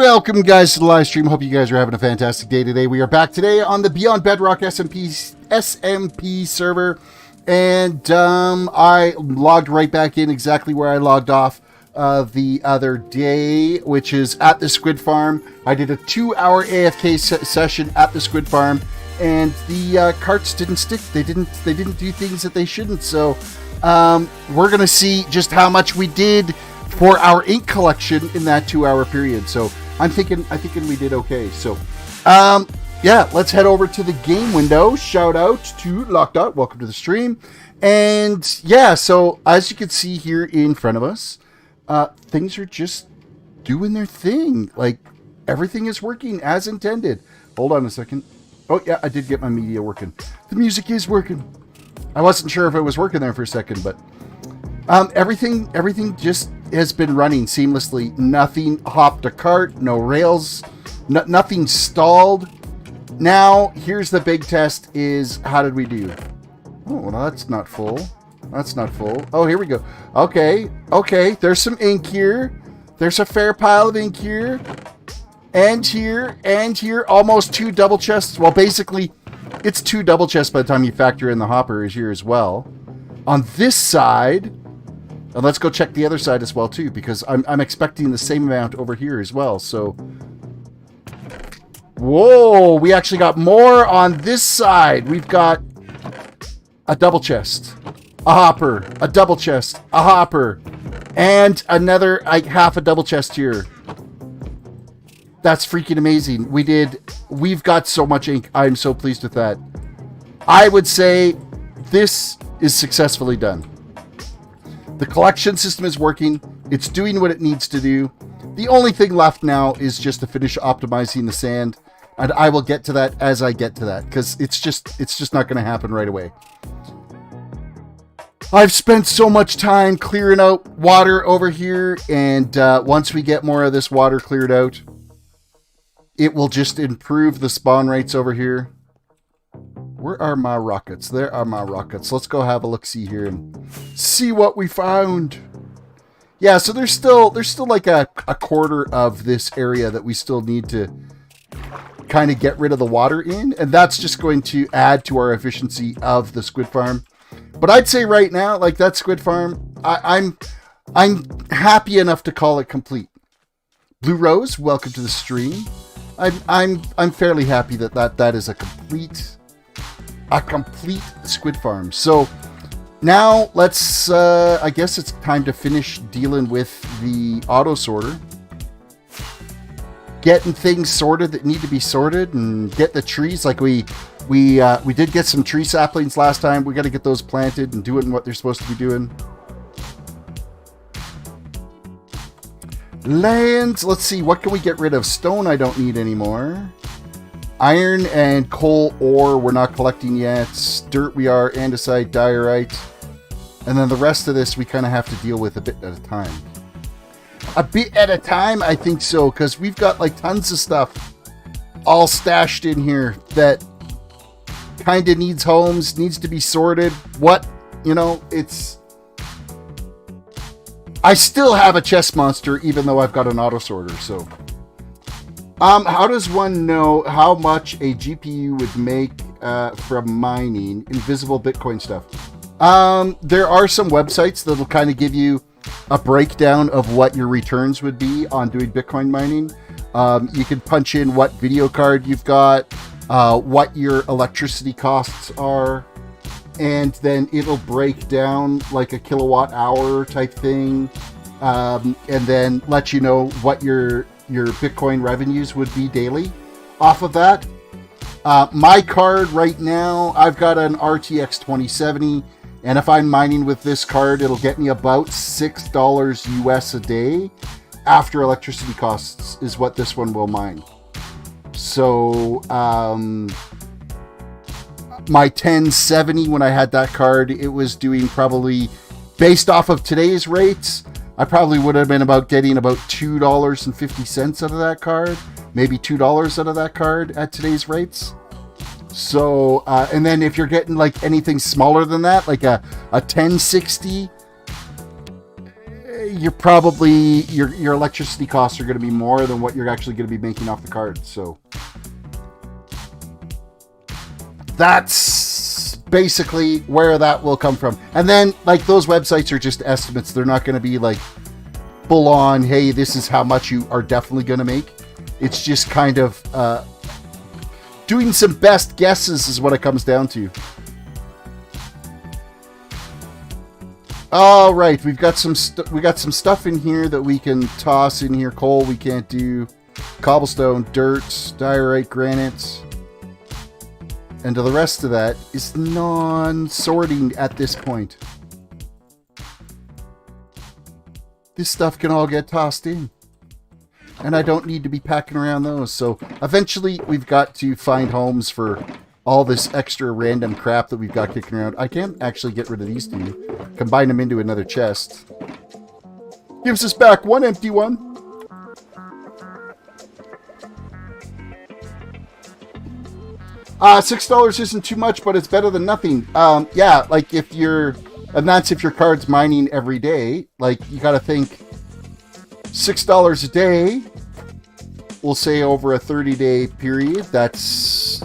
Welcome, guys, to the live stream. Hope you guys are having a fantastic day today. We are back today on the Beyond Bedrock SMP server, and I logged right back in exactly where I logged off the other day, which is at the Squid Farm. I did a 2-hour AFK session at the Squid Farm, and the carts didn't stick. They didn't do things that they shouldn't. So we're gonna see just how much we did for our ink collection in that 2-hour period. So I'm thinking we did okay. So yeah, let's head over to the game window. Shout out to Lockdot, welcome to the stream. And yeah, so as you can see here in front of us, things are just doing their thing. Like, everything is working as intended. Hold on a second. Oh yeah, I did get my media working. The music is working. I wasn't sure if it was working there for a second, but everything just has been running seamlessly. Nothing hopped a cart, no rails, nothing stalled. Now, here's the big test is, how did we do? Oh, well, that's not full. That's not full. Oh, here we go. Okay, there's some ink here. There's a fair pile of ink here. And here, almost 2 double chests. Well, basically, it's 2 double chests by the time you factor in the hopper is here as well. On this side, and let's go check the other side as well too, because I'm expecting the same amount over here as well. So, whoa, we actually got more on this side. We've got a double chest, a hopper, a double chest, a hopper, and another like half a double chest here. That's freaking amazing. We've got so much ink. I'm so pleased with that. I would say this is successfully done. The collection system is working. It's doing what it needs to do. The only thing left now is just to finish optimizing the sand, and I will get to that as I get to that, because it's just not going to happen right away. I've spent so much time clearing out water over here, and once we get more of this water cleared out, it will just improve the spawn rates over here. Where are my rockets? There are my rockets. Let's go have a look-see here and see what we found. Yeah, so there's still like a quarter of this area that we still need to kind of get rid of the water in, and that's just going to add to our efficiency of the Squid Farm. But I'd say right now, like, that Squid Farm, I'm happy enough to call it complete. Blue Rose, welcome to the stream. I'm fairly happy that is a complete Squid Farm. So now let's I guess it's time to finish dealing with the auto sorter, getting things sorted that need to be sorted, and get the trees. Like we did get some tree saplings last time. We got to get those planted and doing what they're supposed to be doing. Lands, let's see, what can we get rid of? Stone I don't need anymore. Iron and coal ore we're not collecting yet. Dirt we are, andesite, diorite. And then the rest of this we kind of have to deal with a bit at a time. A bit at a time, I think so, because we've got like tons of stuff all stashed in here that kind of needs homes, needs to be sorted. What, you know, it's... I still have a chest monster, even though I've got an auto sorter, so... how does one know how much a GPU would make from mining invisible Bitcoin stuff? There are some websites that'll kind of give you a breakdown of what your returns would be on doing Bitcoin mining. You can punch in what video card you've got, what your electricity costs are, and then it'll break down like a kilowatt hour type thing, and then let you know what your Bitcoin revenues would be daily off of that. My card right now, I've got an RTX 2070, and if I'm mining with this card, it'll get me about $6 US a day after electricity costs is what this one will mine. So, my 1070, when I had that card, it was doing probably, based off of today's rates, I probably would have been getting about $2.50 out of that card, maybe $2 out of that card at today's rates. So, and then if you're getting like anything smaller than that, like a 1060, you're probably, your electricity costs are going to be more than what you're actually going to be making off the card. So that's basically where that will come from. And then, like, those websites are just estimates. They're not going to be like full on, hey, this is how much you are definitely going to make. It's just kind of doing some best guesses is what it comes down to. All right, we got some stuff in here that we can toss in here. Coal we can't do. Cobblestone, dirt, diorite, granite. And the rest of that is non-sorting at this point. This stuff can all get tossed in. And I don't need to be packing around those. So eventually we've got to find homes for all this extra random crap that we've got kicking around. I can't actually get rid of these two. Combine them into another chest. Gives us back one empty one. $6 isn't too much, but it's better than nothing. Yeah, like if you're... And that's if your card's mining every day. Like, you gotta think... $6 a day, we'll say over a 30-day period, that's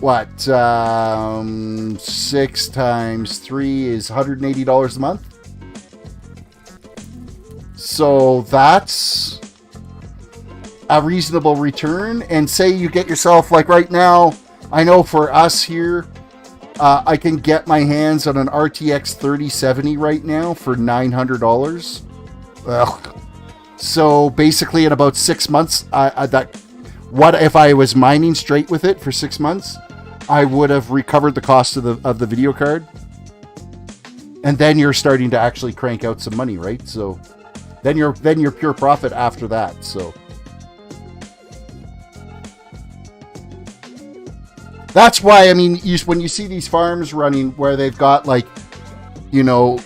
what, 6 times 3 is $180 a month. So that's a reasonable return. And say you get yourself, like right now, I know for us here, I can get my hands on an RTX 3070 right now for $900. Ugh. So basically in about 6 months, what if I was mining straight with it for 6 months, I would have recovered the cost of the video card. And then you're starting to actually crank out some money, right? So then you're pure profit after that. So that's why, I mean, when you see these farms running where they've got, like, you know,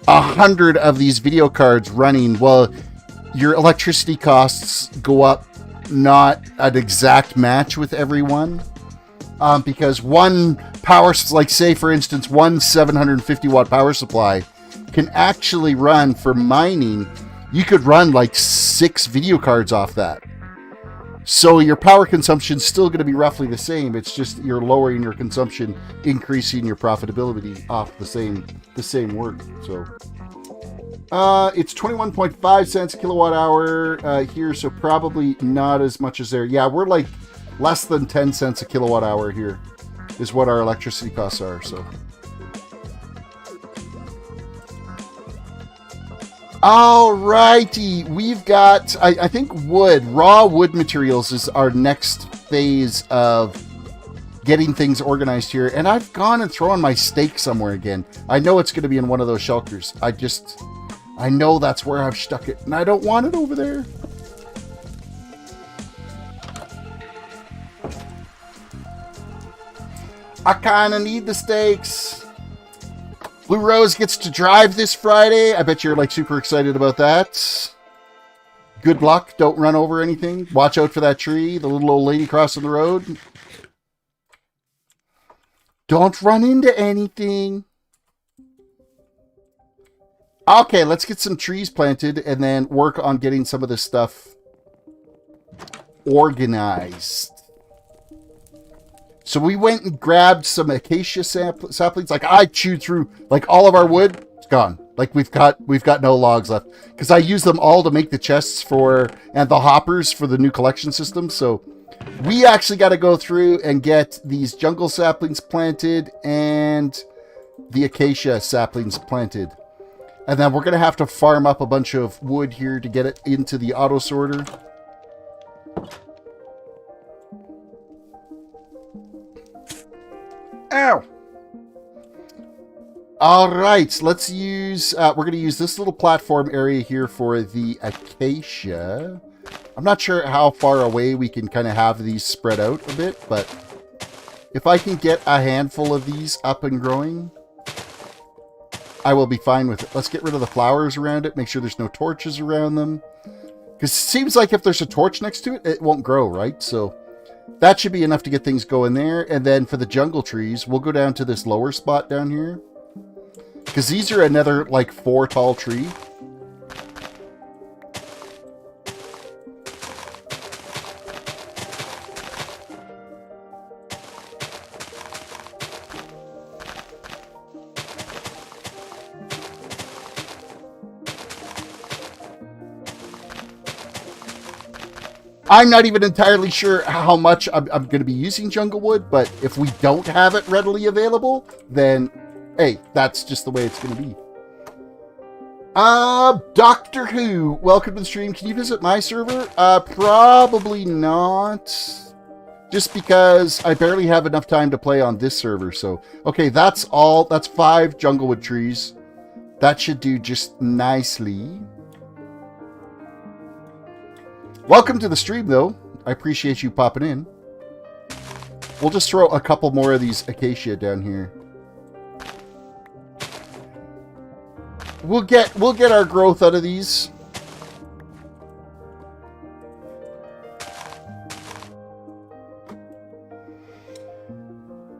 100 of these video cards running, well, your electricity costs go up not an exact match with everyone, because one power, like say for instance, one 750 watt power supply can actually run for mining. You could run like 6 video cards off that. So your power consumption is still going to be roughly the same. It's just you're lowering your consumption, increasing your profitability off the same work. So it's 21.5 cents a kilowatt hour here, so probably not as much as there. Yeah, we're like less than 10 cents a kilowatt hour here is what our electricity costs are. So alrighty, we've got, I think raw wood materials is our next phase of getting things organized here. And I've gone and thrown my stake somewhere again. I know it's going to be in one of those shelters. I know that's where I've stuck it, and I don't want it over there. I kind of need the stakes. Blue Rose gets to drive this Friday. I bet you're like super excited about that. Good luck. Don't run over anything. Watch out for that tree. The little old lady crossing the road. Don't run into anything. Okay, let's get some trees planted and then work on getting some of this stuff organized. So we went and grabbed some acacia saplings. Like, I chewed through like all of our wood. It's gone. Like, we've got no logs left because I used them all to make the chests and the hoppers for the new collection system. So we actually got to go through and get these jungle saplings planted and the acacia saplings planted. And then we're going to have to farm up a bunch of wood here to get it into the auto sorter. Ow! All right, let's use, we're going to use this little platform area here for the acacia. I'm not sure how far away we can kind of have these spread out a bit, but if I can get a handful of these up and growing, I will be fine with it. Let's get rid of the flowers around it, make sure there's no torches around them. Because it seems like if there's a torch next to it, it won't grow, right? So that should be enough to get things going there. And then for the jungle trees, we'll go down to this lower spot down here. Because these are another, like, 4 tall tree. I'm not even entirely sure how much I'm going to be using jungle wood, but if we don't have it readily available, then, hey, that's just the way it's going to be. Doctor Who, welcome to the stream. Can you visit my server? Probably not. Just because I barely have enough time to play on this server, so. Okay, that's all. That's 5 jungle wood trees. That should do just nicely. Welcome to the stream, though. I appreciate you popping in. We'll just throw a couple more of these acacia down here. We'll get our growth out of these.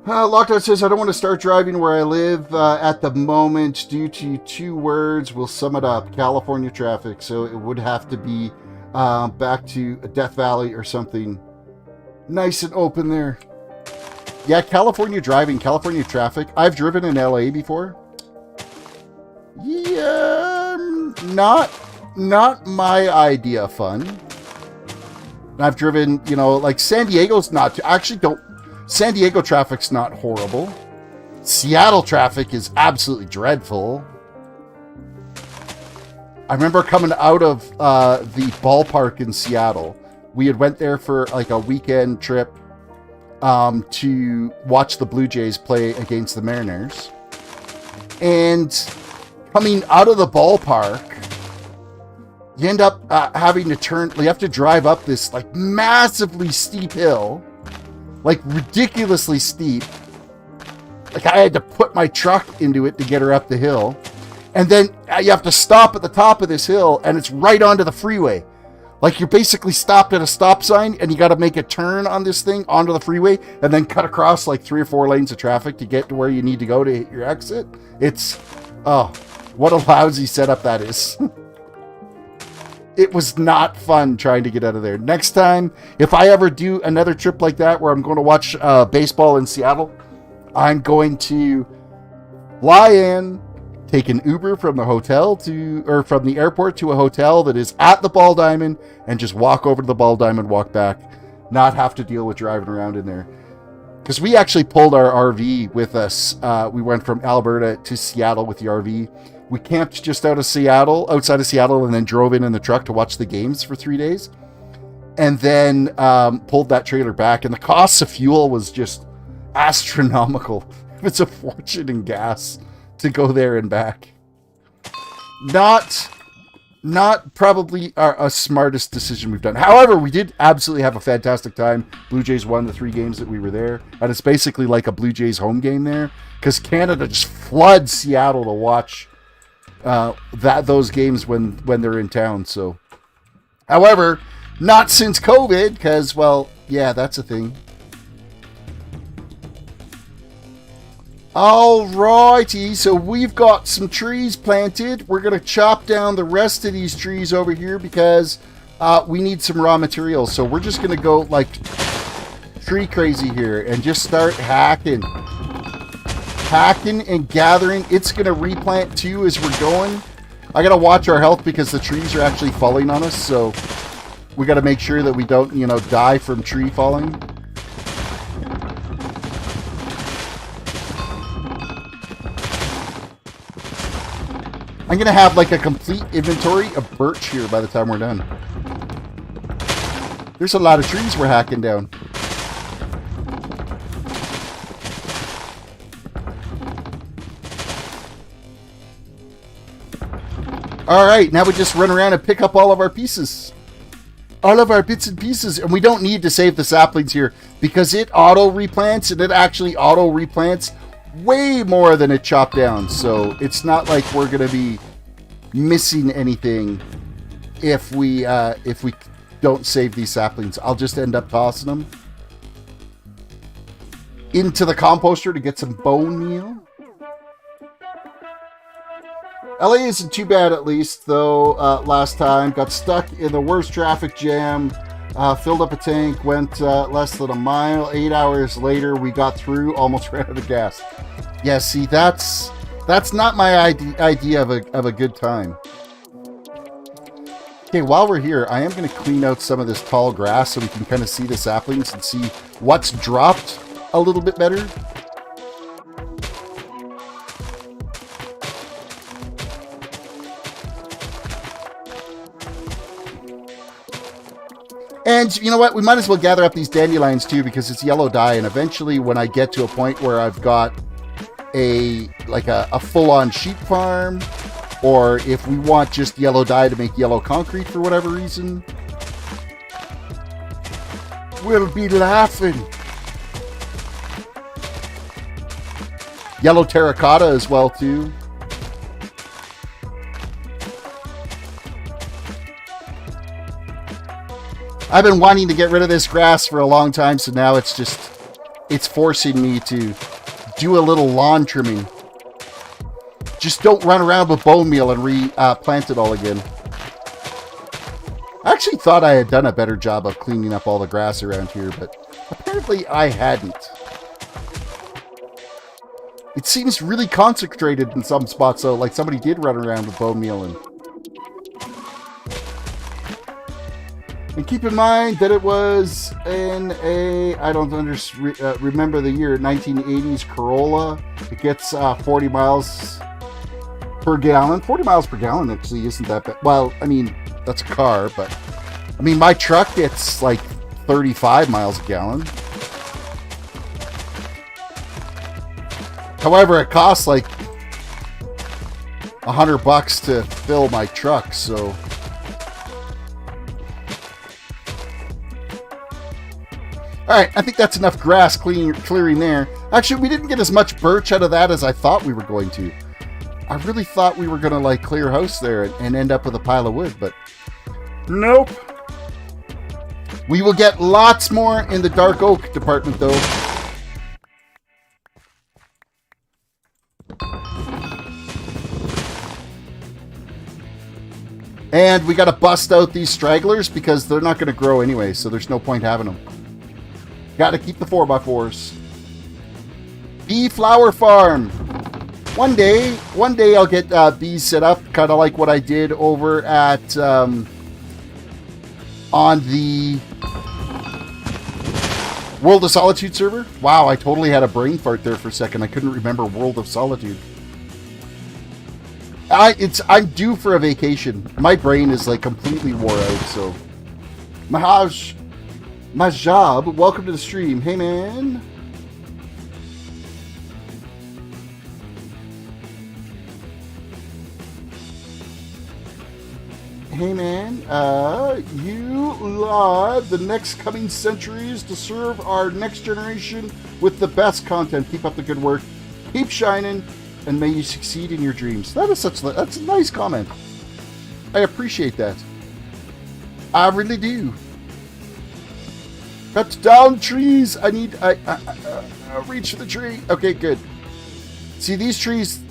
Lockdown says, I don't want to start driving where I live at the moment due to 2 words. We'll sum it up. California traffic. So it would have to be back to Death Valley or something nice and open there. Yeah, California driving, California traffic. I've driven in LA before. Yeah, not my idea of fun. I've driven, you know, like San Diego's not, actually don't, San Diego traffic's not horrible. Seattle traffic is absolutely dreadful. I remember coming out of the ballpark in Seattle. We had went there for like a weekend trip to watch the Blue Jays play against the Mariners. And coming out of the ballpark, you end up having to turn, you have to drive up this like massively steep hill, like ridiculously steep. Like I had to put my truck into it to get her up the hill. And then you have to stop at the top of this hill, and it's right onto the freeway. Like you're basically stopped at a stop sign, and you got to make a turn on this thing onto the freeway, and then cut across like 3 or 4 lanes of traffic to get to where you need to go to hit your exit. It's, oh, what a lousy setup that is. It was not fun trying to get out of there. Next time, if I ever do another trip like that where I'm going to watch baseball in Seattle, I'm going to fly in, take an Uber from the hotel to, or from the airport to a hotel that is at the Ball Diamond, and just walk over to the Ball Diamond, walk back, not have to deal with driving around in there. Because we actually pulled our RV with us. We went from Alberta to Seattle with the RV. We camped just outside of Seattle, and then drove in the truck to watch the games for 3 days. And then pulled that trailer back. And the cost of fuel was just astronomical. It's a fortune in gas to go there and back. Not probably our smartest decision we've done. However, we did absolutely have a fantastic time. Blue Jays won the 3 games that we were there. And it's basically like a Blue Jays home game there. Because Canada just floods Seattle to watch those games when they're in town. So, however, not since COVID, because, well, yeah, that's a thing. Alrighty, so we've got some trees planted. We're going to chop down the rest of these trees over here because we need some raw materials. So we're just going to go like tree crazy here and just start hacking and gathering. It's going to replant too as we're going. I got to watch our health because the trees are actually falling on us. So we got to make sure that we don't, you know, die from tree falling. I'm going to have like a complete inventory of birch here by the time we're done. There's a lot of trees we're hacking down. Alright, now we just run around and pick up all of our pieces. All of our bits and pieces. And we don't need to save the saplings here because it auto-replants, and it actually auto-replants way more than it chopped down. So it's not like we're going to be missing anything if we don't save these saplings. I'll just end up tossing them into the composter to get some bone meal. LA isn't too bad, at least, though. Last time, got stuck in the worst traffic jam, filled up a tank, went less than a mile. 8 hours later, we got through, almost ran out of gas. Yeah, see, that's not my idea of a good time. Okay, while we're here, I am going to clean out some of this tall grass so we can kind of see the saplings and see what's dropped a little bit better. And you know what? We might as well gather up these dandelions too, because it's yellow dye, and eventually when I get to a point where I've got a full-on sheep farm, or if we want just yellow dye to make yellow concrete for whatever reason, we'll be laughing. Yellow terracotta as well too. I've been wanting to get rid of this grass for a long time, so now it's forcing me to do a little lawn trimming. Just don't run around with bone meal and replant it all again. I actually thought I had done a better job of cleaning up all the grass around here, but apparently I hadn't. It seems really concentrated in some spots, though, like somebody did run around with bone meal and... And keep in mind that it was in a, I don't remember the year, 1980s Corolla. It gets 40 miles per gallon. 40 miles per gallon actually isn't that bad. Well, I mean, that's a car, but I mean, my truck gets like 35 miles a gallon. However, it costs like $100 to fill my truck, so... Alright, I think that's enough grass clearing there. Actually, we didn't get as much birch out of that as I thought we were going to. I really thought we were going to, like, clear house there and end up with a pile of wood, but... Nope. We will get lots more in the dark oak department, though. And we got to bust out these stragglers because they're not going to grow anyway, so there's no point having them. Got to keep the 4x4s. Bee flower farm. One day I'll get bees set up, kind of like what I did over at on the World of Solitude server. Wow, I totally had a brain fart there for a second. I couldn't remember World of Solitude. I'm due for a vacation. My brain is like completely wore out. So, Majab, welcome to the stream. Hey, man. Hey, man. You laud the next coming centuries to serve our next generation with the best content. Keep up the good work. Keep shining, and may you succeed in your dreams. That's a nice comment. I appreciate that. I really do. Cut down trees. I reach for the tree. Okay, good. See, these trees,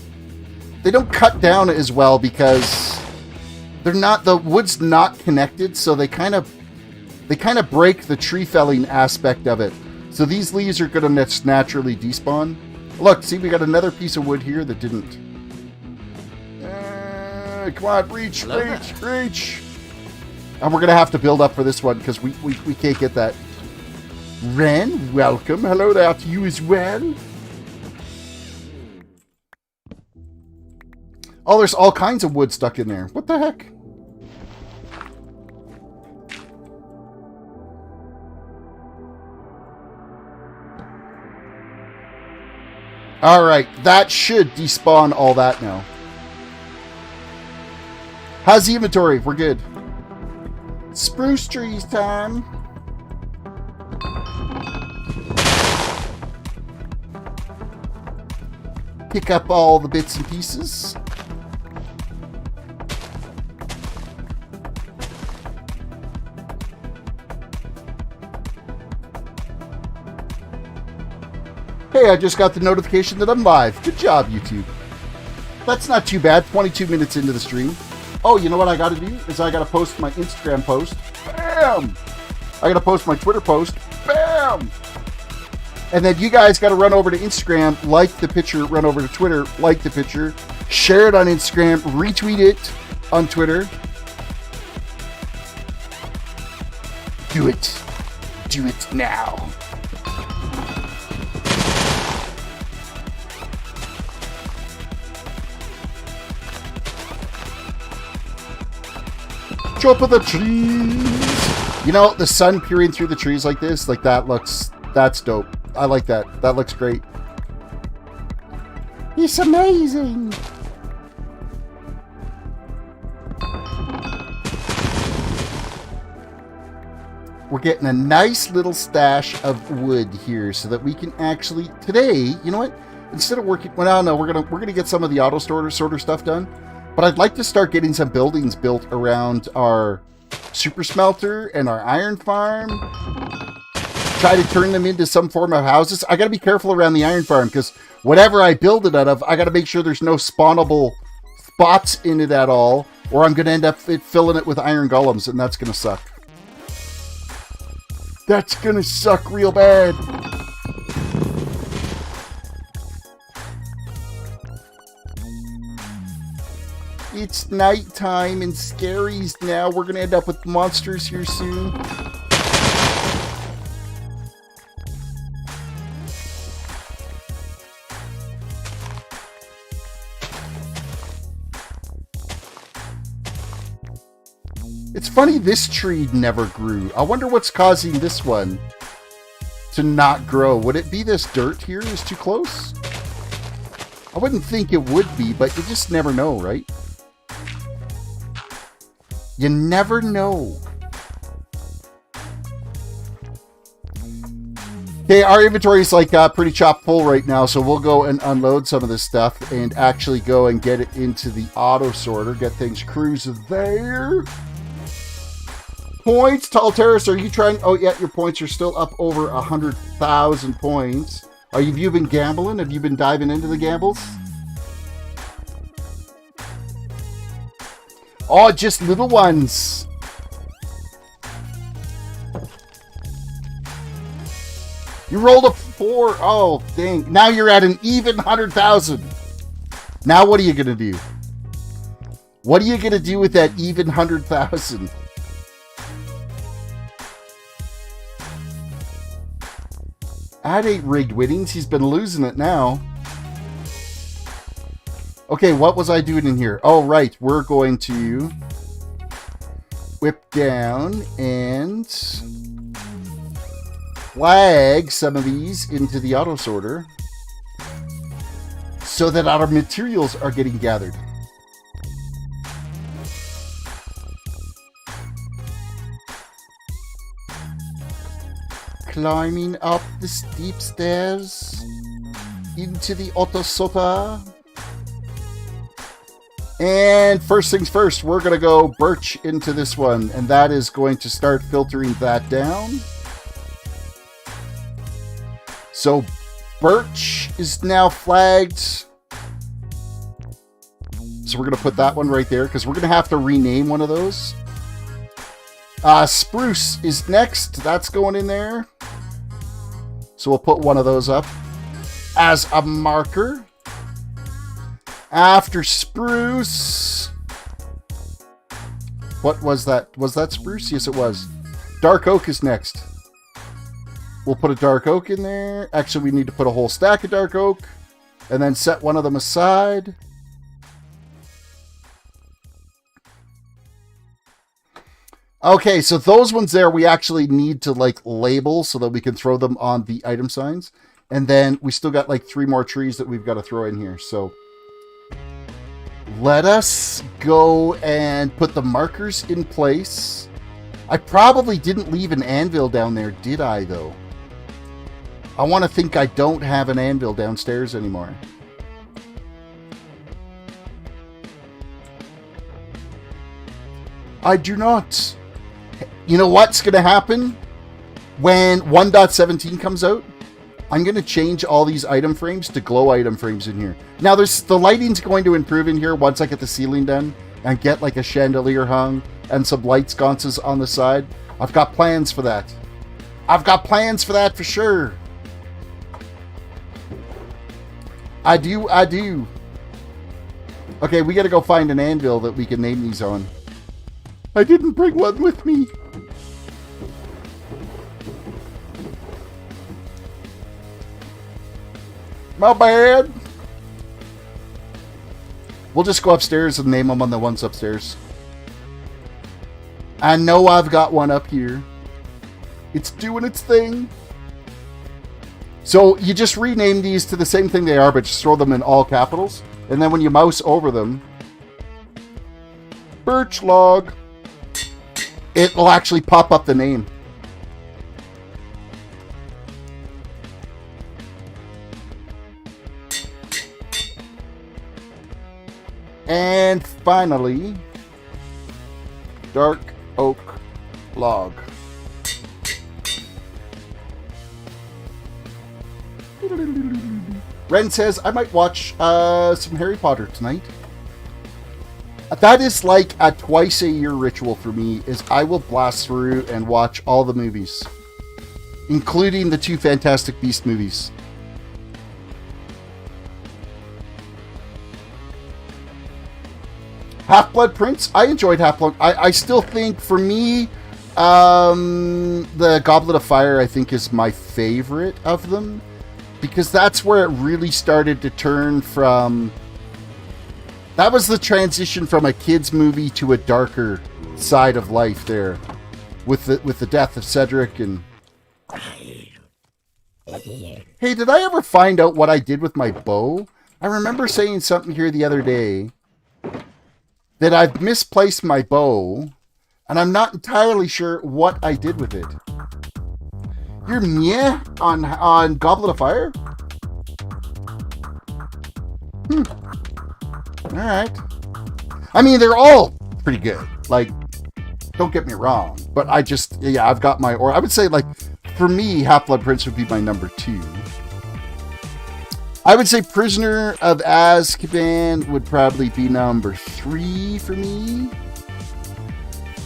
they don't cut down as well because the wood's not connected, so they kind of break the tree felling aspect of it. So these leaves are going to naturally despawn. Look, see, we got another piece of wood here that didn't. Come on, reach. And we're going to have to build up for this one because we can't get that. Ren, welcome. Hello there to you as well. Oh, there's all kinds of wood stuck in there. What the heck? Alright, that should despawn all that now. How's the inventory? We're good. Spruce trees time. Pick up all the bits and pieces. Hey, I just got the notification that I'm live. Good job, YouTube. That's not too bad. 22 minutes into the stream. Oh, you know what I got to do? Is I got to post my Instagram post. Bam! I got to post my Twitter post. Bam! And then you guys got to run over to Instagram, like the picture, run over to Twitter, like the picture, share it on Instagram, retweet it on Twitter. Do it. Do it now. Top of the trees. You know, the sun peering through the trees like this, like that's dope. I like that. That looks great. It's amazing. We're getting a nice little stash of wood here so that we can actually today, you know what? Instead of working, well, no, we're gonna get some of the auto sorter stuff done. But I'd like to start getting some buildings built around our super smelter and our iron farm. Try to turn them into some form of houses. I got to be careful around the iron farm because whatever I build it out of, I got to make sure there's no spawnable spots in it at all, or I'm going to end up filling it with iron golems, and that's going to suck. That's going to suck real bad. It's nighttime and scaries now. We're going to end up with monsters here soon. It's funny this tree never grew. I wonder what's causing this one to not grow. Would it be this dirt here is too close? I wouldn't think it would be, but you just never know, right? You never know. Okay, our inventory is like pretty chock full right now, so we'll go and unload some of this stuff and actually go and get it into the auto sorter, get things cruising there. Points, Tall Terrace, are you trying? Oh yeah, your points are still up over 100,000 points. Have you been gambling? Have you been diving into the gambles? Oh, just little ones. You rolled a 4. Oh, dang. Now you're at an even 100,000. Now what are you going to do? What are you going to do with that even 100,000? That ain't rigged winnings. He's been losing it now. Okay, what was I doing in here? Oh, right. We're going to whip down and flag some of these into the auto sorter so that our materials are getting gathered. Climbing up the steep stairs into the auto sorter. And first things first, we're going to go birch into this one, and that is going to start filtering that down. So birch is now flagged. So we're going to put that one right there because we're going to have to rename one of those. Spruce is next. That's going in there. So we'll put one of those up as a marker. After spruce, what was that? Was that spruce? Yes, it was. Dark oak is next. We'll put a dark oak in there. Actually, we need to put a whole stack of dark oak and then set one of them aside. Okay, so those ones there, we actually need to like label so that we can throw them on the item signs. And then we still got like 3 more trees that we've got to throw in here. So let us go and put the markers in place. I probably didn't leave an anvil down there, did I, though? I want to think I don't have an anvil downstairs anymore. I do not. You know what's going to happen when 1.17 comes out? I'm going to change all these item frames to glow item frames in here. Now, the lighting's going to improve in here once I get the ceiling done and get like a chandelier hung and some light sconces on the side. I've got plans for that. I've got plans for that for sure. I do. Okay, we got to go find an anvil that we can name these on. I didn't bring one with me. My bad. We'll just go upstairs and name them on the ones upstairs. I know I've got one up here. It's doing its thing. So you just rename these to the same thing they are, but just throw them in all capitals. And then when you mouse over them, birch log, it will actually pop up the name. And finally, dark oak log. Ren says, I might watch some Harry Potter tonight. That is like a twice-a-year ritual for me, is I will blast through and watch all the movies, including the 2 Fantastic Beasts movies. Half-Blood Prince, I enjoyed Half-Blood. I still think, for me, the Goblet of Fire, I think, is my favorite of them. Because that's where it really started to turn from... That was the transition from a kid's movie to a darker side of life there. With the death of Cedric and... Hey, did I ever find out what I did with my bow? I remember saying something here the other day that I've misplaced my bow, and I'm not entirely sure what I did with it. You're meh on Goblet of Fire? Alright. I mean, they're all pretty good. Like, don't get me wrong. But I just, yeah, I've got my... Or I would say, like, for me, Half-Blood Prince would be my number 2. I would say Prisoner of Azkaban would probably be number 3 for me.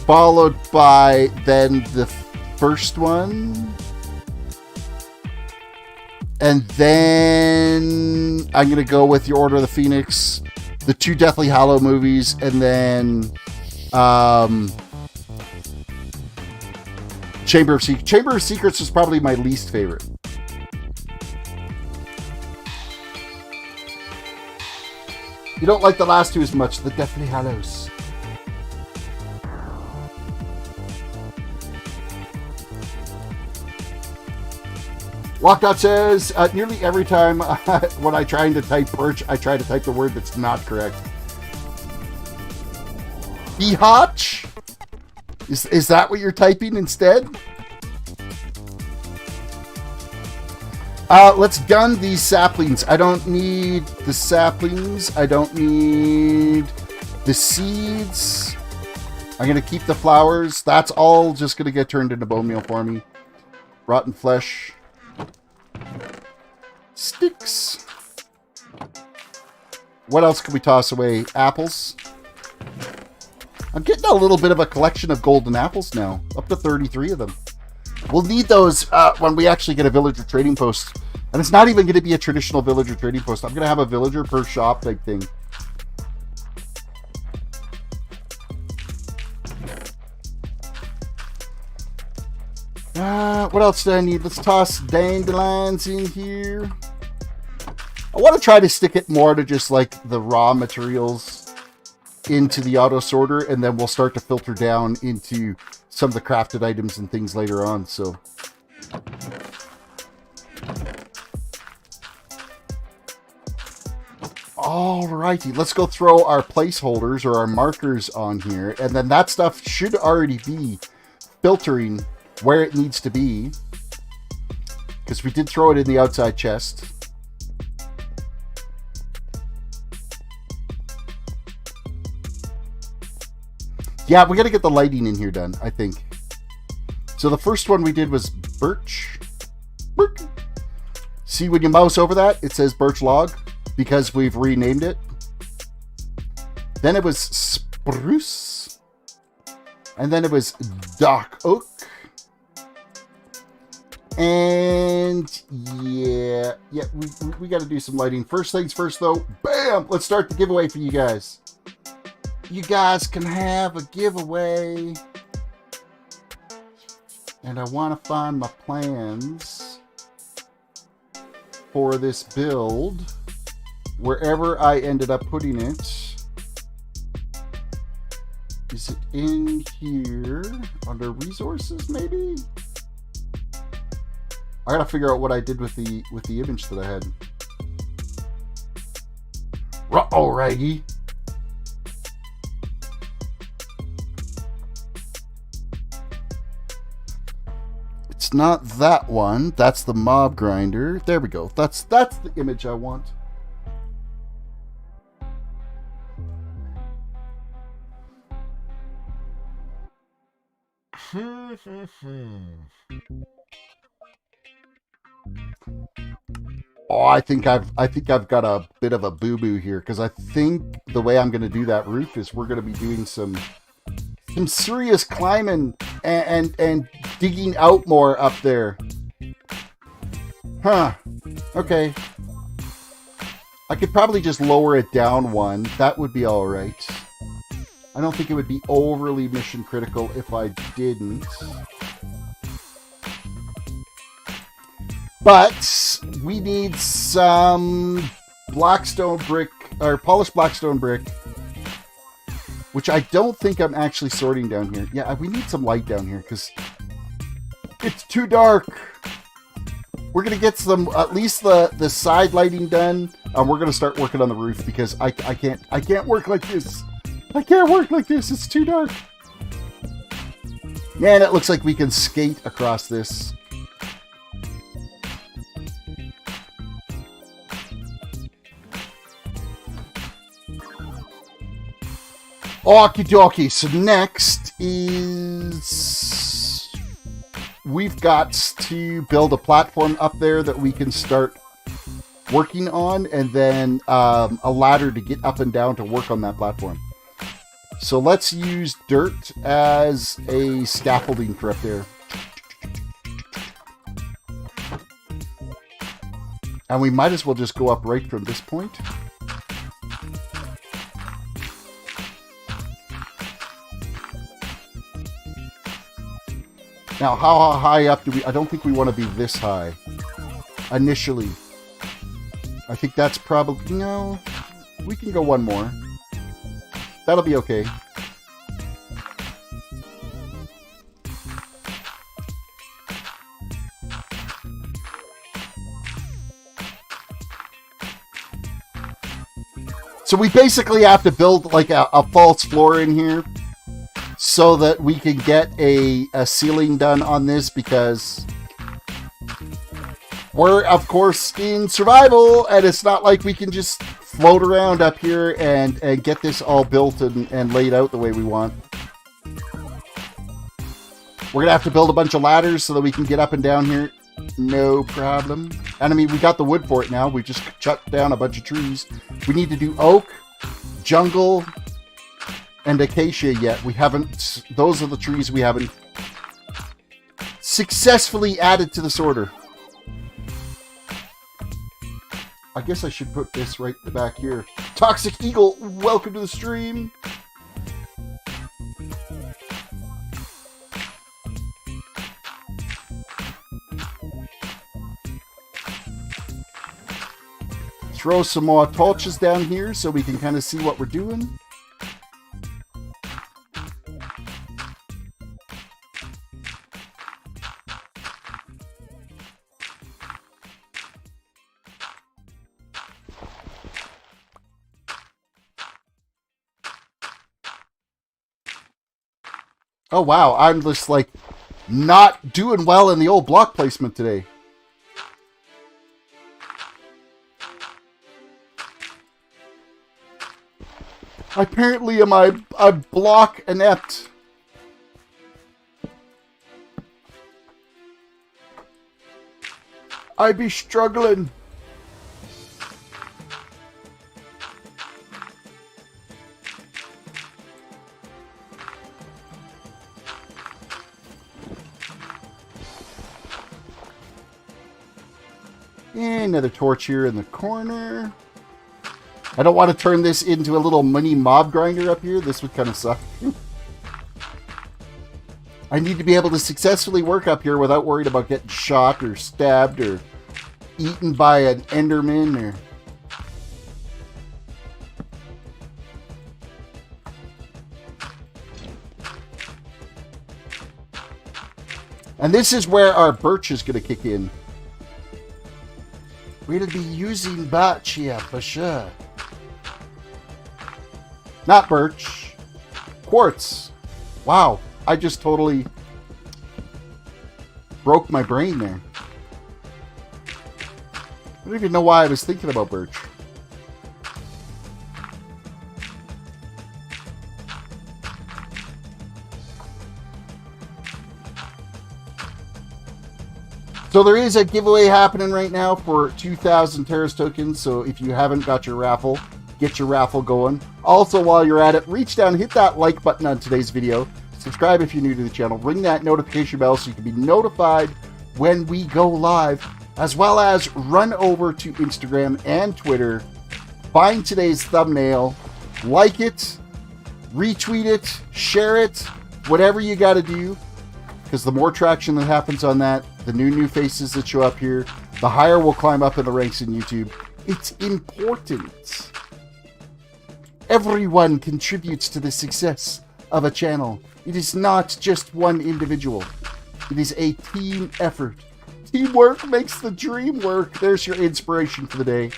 Followed by then the first one. And then I'm going to go with The Order of the Phoenix, the 2 Deathly Hallow movies, and then Chamber of Secrets. Chamber of Secrets is probably my least favorite. You don't like the last 2 as much, the Deathly Hallows. Lockout says, nearly every time when I try to type birch, I try to type the word that's not correct. Behotch? Is that what you're typing instead? Let's gun these saplings. I don't need the saplings. I don't need the seeds. I'm going to keep the flowers. That's all just going to get turned into bone meal for me. Rotten flesh. Sticks. What else can we toss away? Apples. I'm getting a little bit of a collection of golden apples now. Up to 33 of them. We'll need those when we actually get a villager trading post. And it's not even going to be a traditional villager trading post. I'm going to have a villager per shop type thing. What else do I need? Let's toss dandelions in here. I want to try to stick it more to just like the raw materials into the auto sorter, and then we'll start to filter down into some of the crafted items and things later on. So alrighty, let's go throw our placeholders or our markers on here, and then that stuff should already be filtering where it needs to be, because we did throw it in the outside chest. Yeah, we got to get the lighting in here done, I think. So the first one we did was birch. See when you mouse over that, it says birch log because we've renamed it. Then it was spruce. And then it was dock oak. And yeah, we got to do some lighting. First things first, though. Bam! Let's start the giveaway for you guys. You guys can have a giveaway. And I want to find my plans for this build wherever I ended up putting it. Is it in here under resources, maybe? I gotta figure out what I did with the image that I had. Alrighty. It's not that one. That's the mob grinder. There we go. That's the image I want. Oh, I think I've got a bit of a boo-boo here, because I think the way I'm going to do that roof is we're going to be doing some serious climbing and digging out more up there. Huh. Okay. I could probably just lower it down one. That would be all right. I don't think it would be overly mission critical if I didn't. But we need some blackstone brick, or polished blackstone brick, which I don't think I'm actually sorting down here. Yeah, we need some light down here because it's too dark. We're going to get some, at least the side lighting done, and we're going to start working on the roof because I can't work like this. I can't work like this. It's too dark. Man, it looks like we can skate across this. Okie dokie. So next is we've got to build a platform up there that we can start working on, and then a ladder to get up and down to work on that platform. So let's use dirt as a scaffolding for up there. And we might as well just go up right from this point. Now, how high up do we... I don't think we want to be this high. Initially. I think that's probably... No. We can go one more. That'll be okay. So we basically have to build like a false floor in here so that we can get a ceiling done on this, because we're, of course, in survival, and it's not like we can just float around up here and get this all built and laid out the way we want. We're going to have to build a bunch of ladders so that we can get up and down here. No problem. And I mean, we got the wood for it now. We just cut down a bunch of trees. We need to do oak, jungle, and acacia yet. We haven't... Those are the trees we haven't successfully added to this order. I guess I should put this right in the back here. Toxic Eagle, welcome to the stream. Throw some more torches down here so we can kind of see what we're doing. Oh wow, I'm just like not doing well in the old block placement today. Apparently am I block inept. I be struggling. And another torch here in the corner. I don't want to turn this into a little mini mob grinder up here. This would kind of suck. I need to be able to successfully work up here without worried about getting shot or stabbed or eaten by an Enderman or... And this is where our birch is going to kick in. We'll be using birch here for sure. Not birch. Quartz. Wow. I just totally broke my brain there. I don't even know why I was thinking about birch. So there is a giveaway happening right now for 2,000 Terris tokens. So if you haven't got your raffle, get your raffle going. Also, while you're at it, reach down, hit that like button on today's video. Subscribe if you're new to the channel. Ring that notification bell so you can be notified when we go live. As well as run over to Instagram and Twitter. Find today's thumbnail. Like it. Retweet it. Share it. Whatever you got to do. Because the more traction that happens on that, the new faces that show up here, the higher we'll climb up in the ranks in YouTube. It's important. Everyone contributes to the success of a channel. It is not just one individual. It is a team effort. Teamwork makes the dream work. There's your inspiration for the day.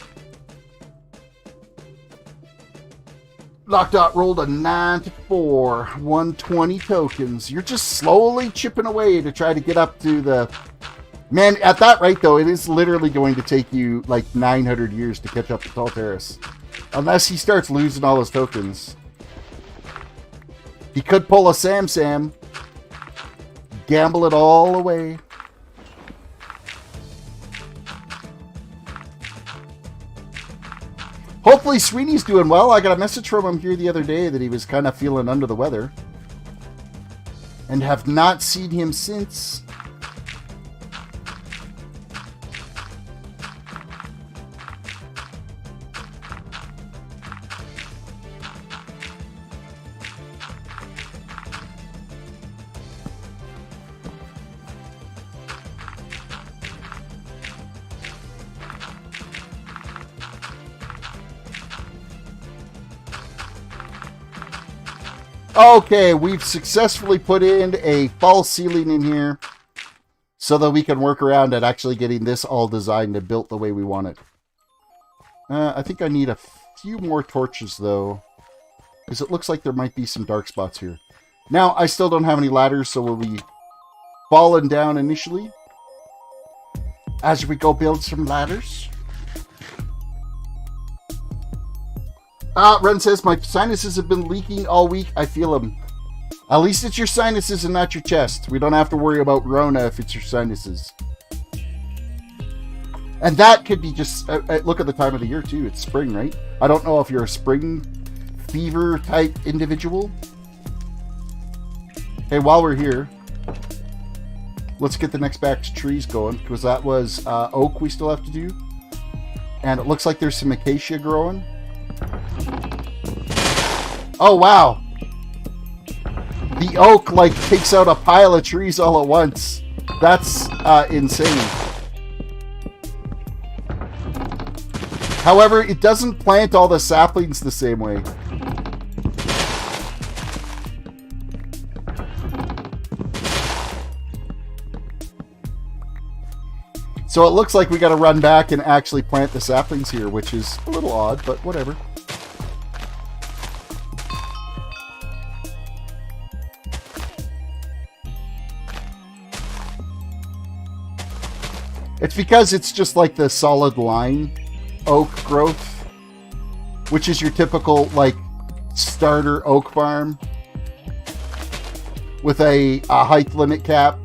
Lockdot rolled a 94, 120 tokens. You're just slowly chipping away to try to get up to the... Man, at that rate, though, it is literally going to take you like 900 years to catch up to Tall Terris. Unless he starts losing all his tokens. He could pull a Sam. Gamble it all away. Hopefully Sweeney's doing well. I got a message from him here the other day that he was kind of feeling under the weather. And have not seen him since. Okay, we've successfully put in a false ceiling in here so that we can work around at actually getting this all designed and built the way we want it. I think I need a few more torches, though, because it looks like there might be some dark spots here. Now, I still don't have any ladders, so we'll be falling down initially as we go build some ladders. Ren says, my sinuses have been leaking all week. I feel them. At least it's your sinuses and not your chest. We don't have to worry about Rona if it's your sinuses. And that could be just... look at the time of the year, too. It's spring, right? I don't know if you're a spring fever type individual. Hey, while we're here, let's get the next batch of trees going, because that was oak we still have to do. And it looks like there's some acacia growing. Oh, wow. The oak, like, takes out a pile of trees all at once. That's insane. However, it doesn't plant all the saplings the same way. So it looks like we got to run back and actually plant the saplings here, which is a little odd, but whatever. It's because it's just like the solid line oak growth, which is your typical, like, starter oak farm with a height limit cap.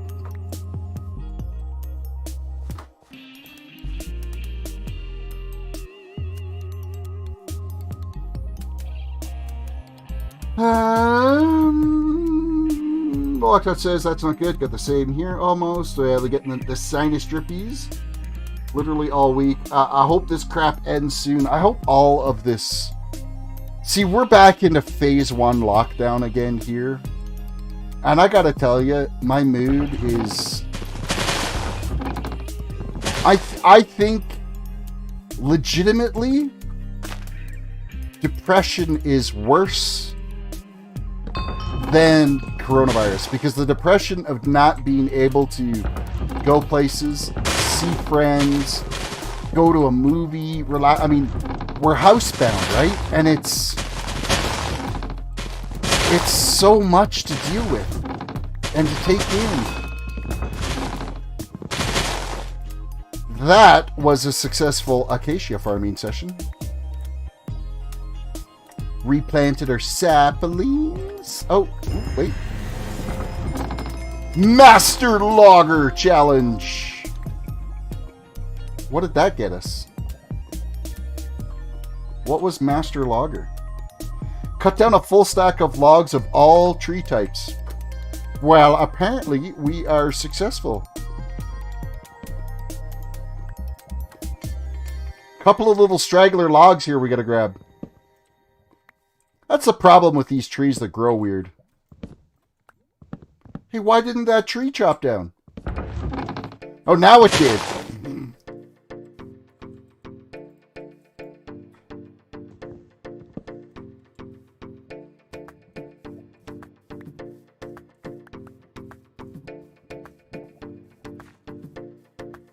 Lockdown says that's not good. Got the same here almost. They're getting the sinus drippies literally all week. I hope this crap ends soon. I hope all of this... See, we're back into phase 1 lockdown again here. And I gotta tell you, my mood is... I think, legitimately, depression is worse than coronavirus. Because the depression of not being able to go places, see friends, go to a movie, relax. I mean, we're housebound, right? And it's so much to deal with and to take in. That was a successful acacia farming session. Replanted our saplings. Oh, wait. Master Logger Challenge. What did that get us? What was Master Logger? Cut down a full stack of logs of all tree types. Well, apparently we are successful. Couple of little straggler logs here we gotta grab. That's the problem with these trees that grow weird. Hey, why didn't that tree chop down? Oh, now it did.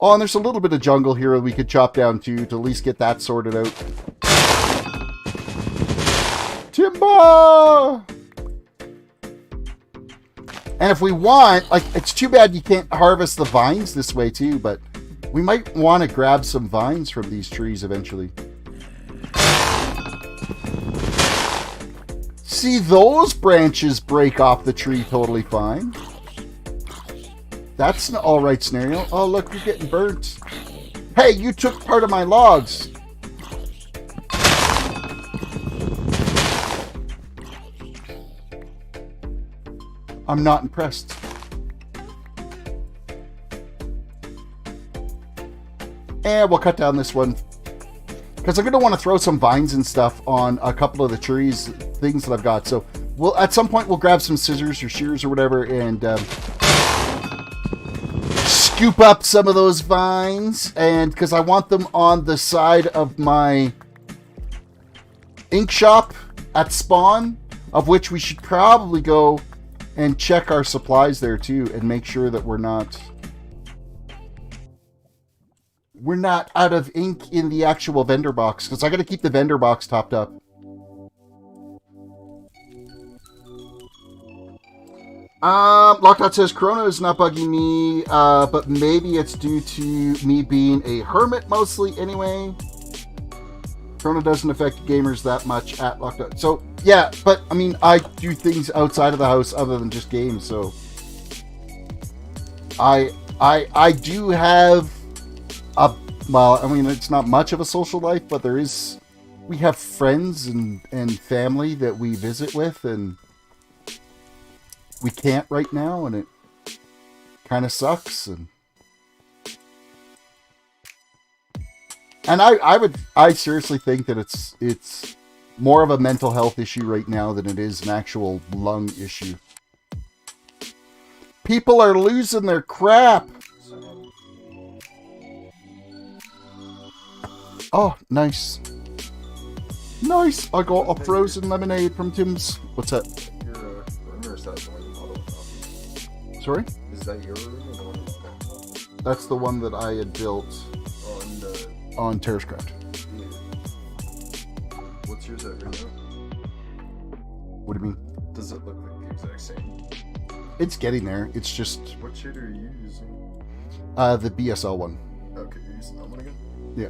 Oh, and there's a little bit of jungle here we could chop down too, to at least get that sorted out. Timber! And if we want, like, it's too bad you can't harvest the vines this way too, but we might want to grab some vines from these trees eventually. See, those branches break off the tree totally fine. That's an alright scenario. Oh, look, we're getting burnt. Hey, you took part of my logs. I'm not impressed. And we'll cut down this one. Because I'm going to want to throw some vines and stuff on a couple of the trees, things that I've got. So we'll at some point we'll grab some scissors or shears or whatever and scoop up some of those vines. And because I want them on the side of my ink shop at spawn, of which we should probably go and check our supplies there too and make sure that we're not out of ink in the actual vendor box, because I got to keep the vendor box topped up. Lockout says Corona is not bugging me, but maybe it's due to me being a hermit mostly anyway. Corona doesn't affect gamers that much at Lockout. So yeah, but I mean, I do things outside of the house other than just games. So I do have a, well, I mean, it's not much of a social life, but we have friends and family that we visit with, and we can't right now, and it kind of sucks. And I seriously think that it's more of a mental health issue right now than it is an actual lung issue. People are losing their crap. Oh, nice. Nice. I got a frozen lemonade from Tim's. What's that? Your room, or is that the one you bought with coffee? Sorry? Is that your room or the one you bought with coffee? That's the one that I had built on TerrisDWDC. Yeah. What's yours at right now? What do you mean? Does it look like the exact same? It's getting there. It's just What shade are you using? the BSL one. Okay, you're using that one again? Yeah.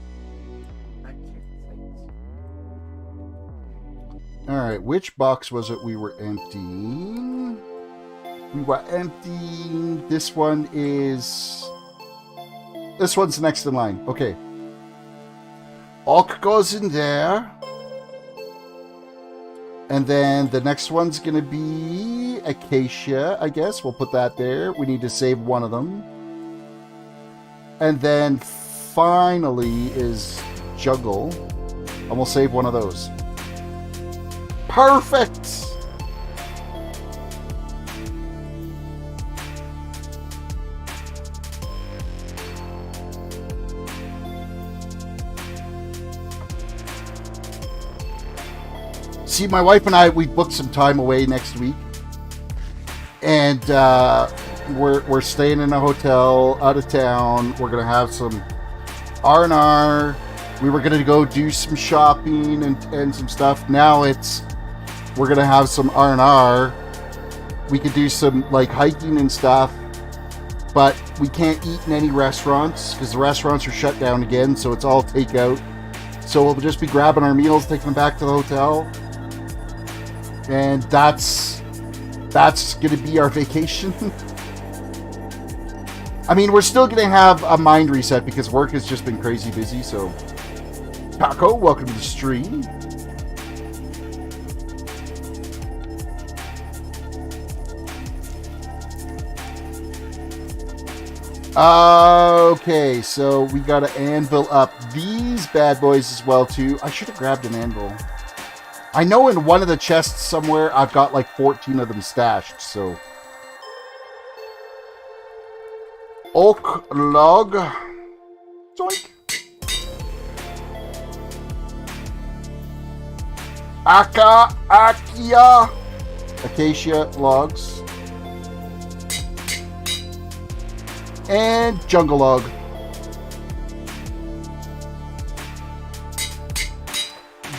Alright, which box was it we were emptying? We were emptying... This one is... This one's next in line. Okay. Oak goes in there. And then the next one's going to be Acacia, I guess. We'll put that there. We need to save one of them. And then finally is Jungle. And we'll save one of those. Perfect! See, my wife and I, we booked some time away next week. And we're staying in a hotel out of town. We're going to have some R&R. We were going to go do some shopping and some stuff. Now we're going to have some R&R. We could do some like hiking and stuff. But we can't eat in any restaurants because the restaurants are shut down again. So it's all takeout. So we'll just be grabbing our meals, taking them back to the hotel. And that's going to be our vacation. I mean, we're still going to have a mind reset because work has just been crazy busy. So, Paco, welcome to the stream. Okay, so we got to anvil up these bad boys as well, too. I should have grabbed an anvil. I know in one of the chests somewhere, I've got like 14 of them stashed, so. Oak log. Zoink. Acacia logs. And jungle log.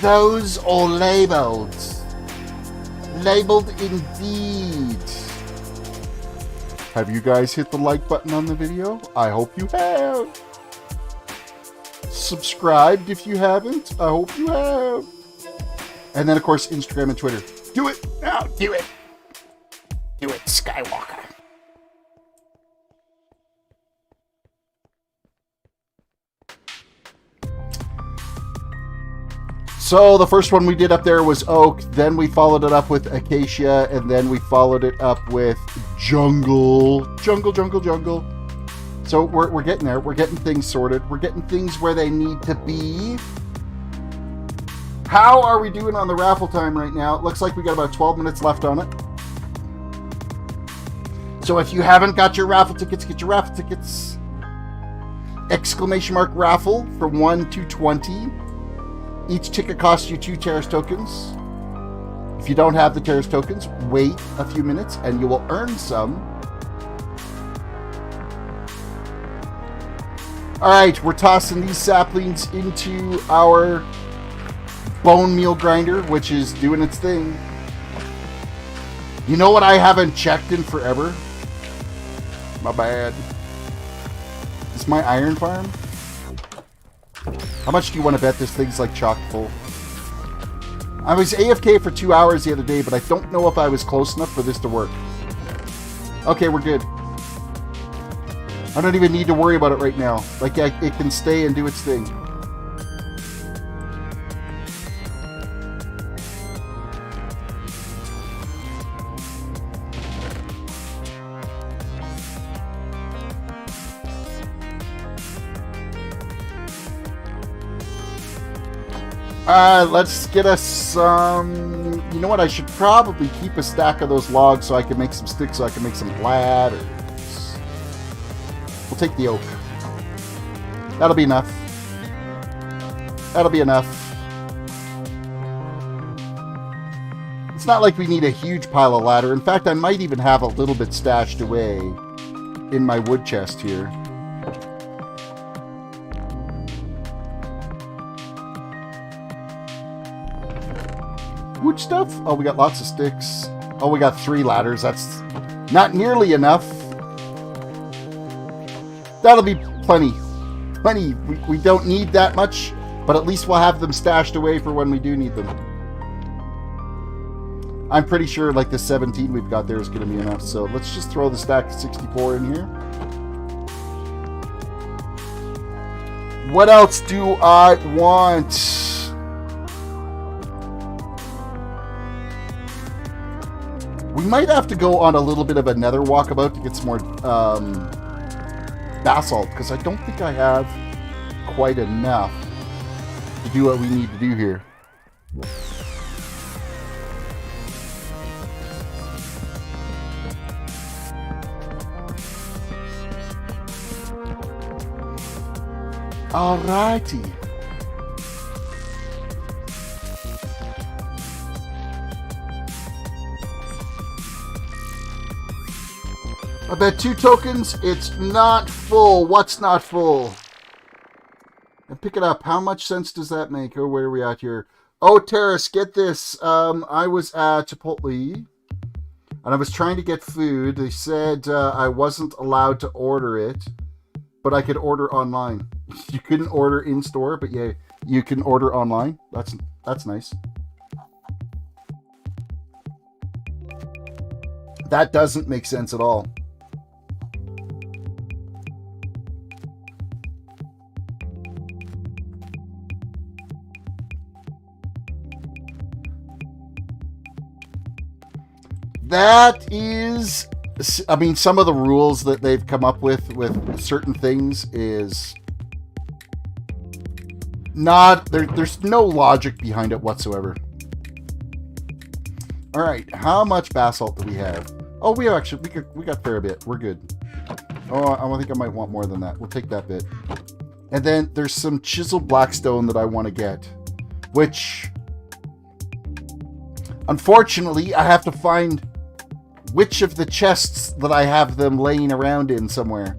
Those are labeled. Labeled indeed. Have you guys hit the like button on the video? I hope you have. Subscribed if you haven't. I hope you have. And then, of course, Instagram and Twitter. Do it now. Do it. Do it, Skywalker. So the first one we did up there was oak, then we followed it up with acacia, and then we followed it up with jungle. Jungle. So we're getting there. We're getting things sorted. We're getting things where they need to be. How are we doing on the raffle time right now? It looks like we got about 12 minutes left on it. So if you haven't got your raffle tickets, get your raffle tickets. Exclamation mark raffle from 1 to 20. Each ticket costs you 2 Terris tokens. If you don't have the Terris tokens, wait a few minutes and you will earn some. Alright, we're tossing these saplings into our bone meal grinder, which is doing its thing. You know what I haven't checked in forever? My bad. Is my iron farm? How much do you want to bet this thing's like chock full? I was AFK for 2 hours the other day, but I don't know if I was close enough for this to work. Okay, we're good. I don't even need to worry about it right now. Like, it can stay and do its thing. Let's get us some... You know what? I should probably keep a stack of those logs so I can make some sticks, so I can make some ladders. We'll take the oak. That'll be enough. That'll be enough. It's not like we need a huge pile of ladder. In fact, I might even have a little bit stashed away in my wood chest here. Wood stuff? Oh, we got lots of sticks. Oh, we got 3 ladders. That's not nearly enough. That'll be plenty. Plenty. We don't need that much, but at least we'll have them stashed away for when we do need them. I'm pretty sure like the 17 we've got there is going to be enough. So let's just throw the stack of 64 in here. What else do I want? We might have to go on a little bit of a nether walkabout to get some more basalt, because I don't think I have quite enough to do what we need to do here. Alrighty. I bet 2 tokens. It's not full. What's not full? And pick it up. How much sense does that make? Oh, where are we at here? Oh, Terris, get this. I was at Chipotle, and I was trying to get food. They said I wasn't allowed to order it, but I could order online. You couldn't order in store, but yeah, you can order online. That's nice. That doesn't make sense at all. That is, I mean, some of the rules that they've come up with certain things is not, there's no logic behind it whatsoever. All right, how much basalt do we have? Oh, we got a fair bit. We're good. Oh, I think I might want more than that. We'll take that bit. And then there's some chiseled blackstone that I want to get, which unfortunately I have to find which of the chests that I have them laying around in somewhere.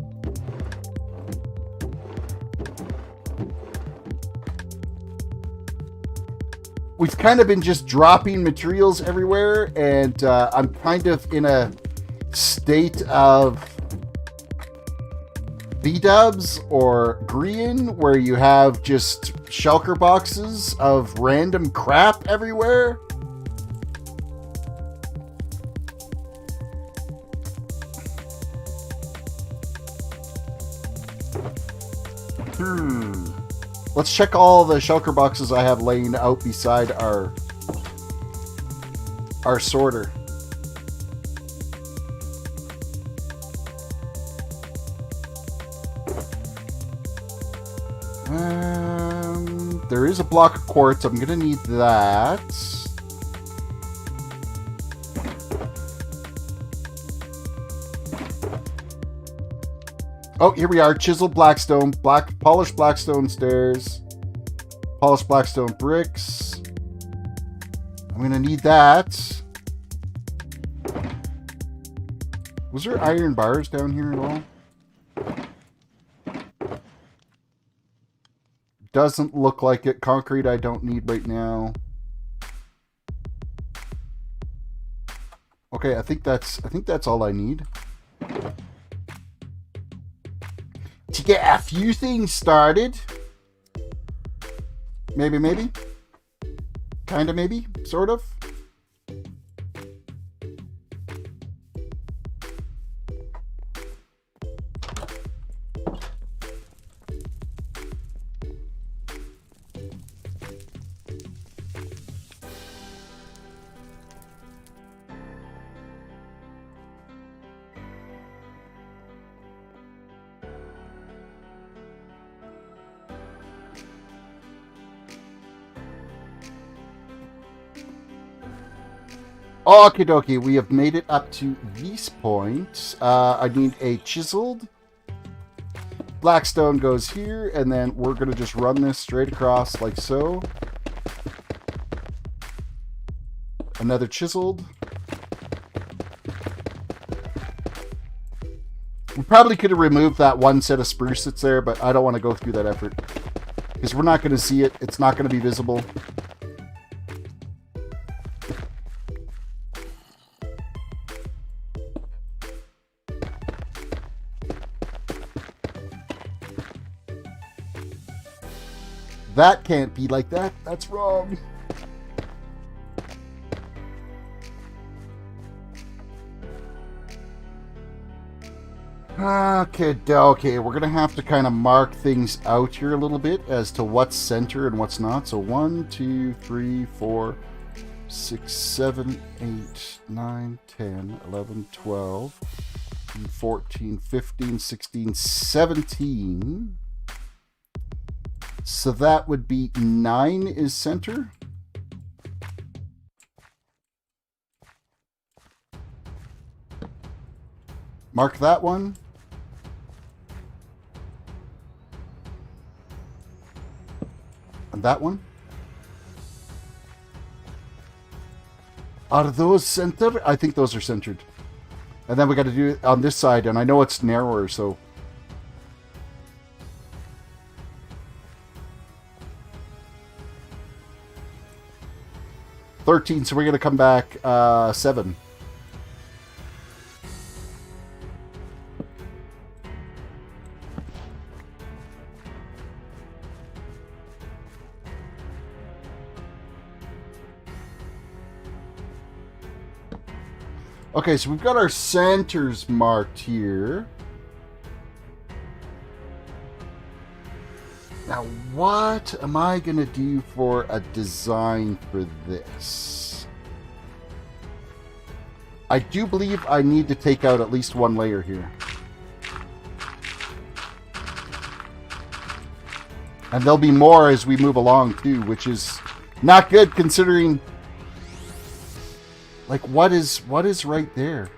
We've kind of been just dropping materials everywhere, and I'm kind of in a state of B-dubs or green, where you have just shulker boxes of random crap everywhere. Let's check all the shulker boxes I have laying out beside our sorter. There is a block of quartz. I'm gonna need that. Oh, here we are. Chiseled blackstone, polished blackstone stairs, polished blackstone bricks. I'm gonna need that. Was there iron bars down here at all? Doesn't look like it. Concrete I don't need right now. Okay, I think that's all I need to get a few things started. Maybe. Kinda maybe, sort of. Okie dokie, we have made it up to this point. I need a chiseled. Blackstone goes here, and then we're going to just run this straight across like so. Another chiseled. We probably could have removed that one set of spruce that's there, but I don't want to go through that effort, because we're not going to see it. It's not going to be visible. That can't be like that. That's wrong. Okay, we're gonna have to kind of mark things out here a little bit as to what's center and what's not. So 1, 2, 3, 4, 6, 7, 8, 9, 10, 11, 12, 14, 15, 16, 17. So that would be 9 is center. Mark that one. And that one. Are those centered? I think those are centered. And then we got to do it on this side, and I know it's narrower, so... $13, so we're going to come back 7. Okay, so we've got our centers marked here. Now, what am I going to do for a design for this? I do believe I need to take out at least one layer here. And there'll be more as we move along, too, which is not good considering... Like, what is right there?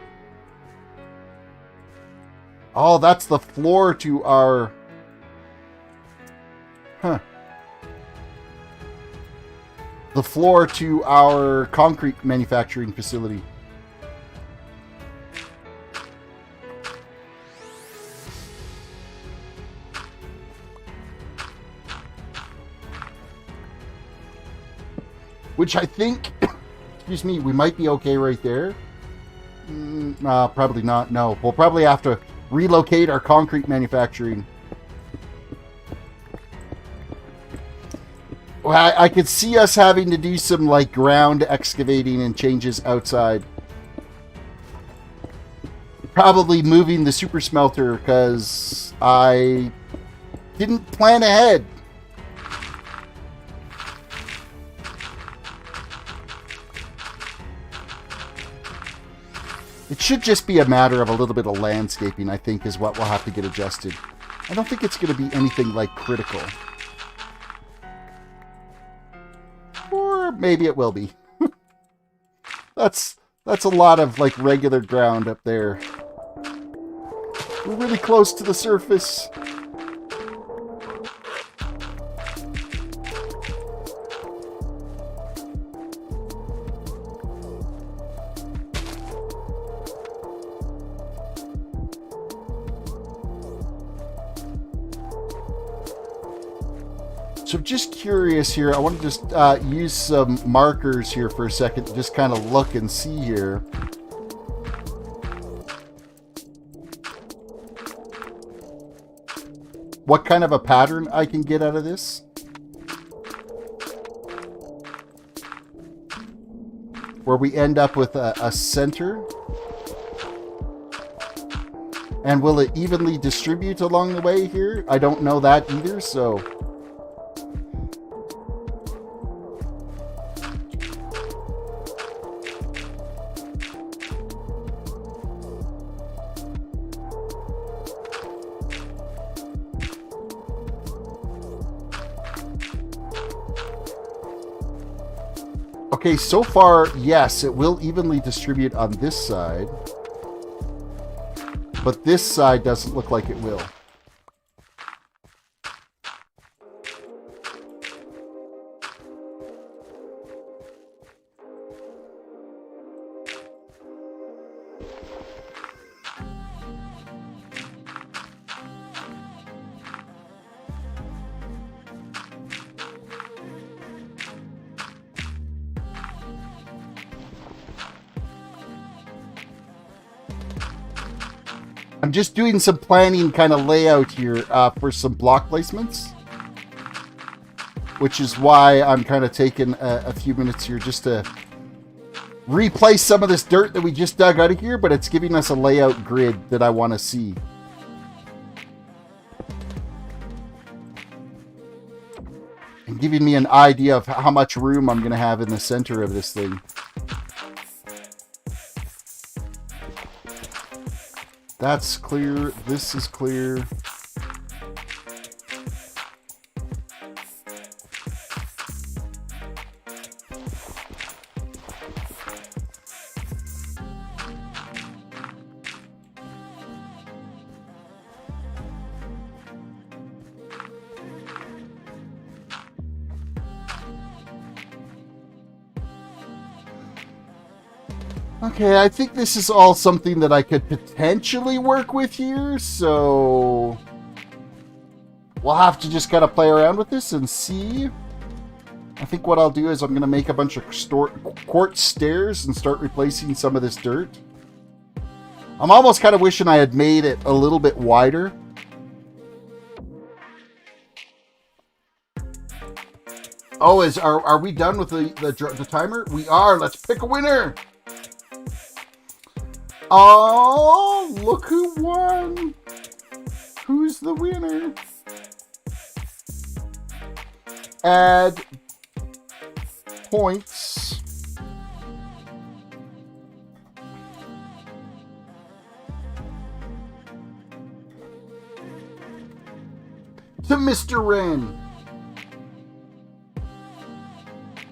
Oh, that's the floor to our... Huh. The floor to our concrete manufacturing facility. Which I think... Excuse me, we might be okay right there. Probably not. No, we'll probably have to relocate our concrete manufacturing. Well, I could see us having to do some like ground excavating and changes outside. Probably moving the super smelter because I didn't plan ahead. It should just be a matter of a little bit of landscaping, I think, is what we'll have to get adjusted. I don't think it's going to be anything, like, critical. Or maybe it will be. That's a lot of, like, regular ground up there. We're really close to the surface. So just curious here, I want to just use some markers here for a second to just kind of look and see here. What kind of a pattern I can get out of this. Where we end up with a center. And will it evenly distribute along the way here? I don't know that either, so... Okay, so far, yes, it will evenly distribute on this side. But this side doesn't look like it will. I'm just doing some planning kind of layout here for some block placements. Which is why I'm kind of taking a few minutes here just to replace some of this dirt that we just dug out of here, but it's giving us a layout grid that I want to see. And giving me an idea of how much room I'm going to have in the center of this thing. That's clear. This is clear. Okay, I think this is all something that I could potentially work with here, so we'll have to just kind of play around with this and see. I think what I'll do is I'm going to make a bunch of quartz stairs and start replacing some of this dirt. I'm almost kind of wishing I had made it a little bit wider. Oh, are we done with the timer? We are. Let's pick a winner. Oh, look who won. Who's the winner? Add points. To Mr. Wren.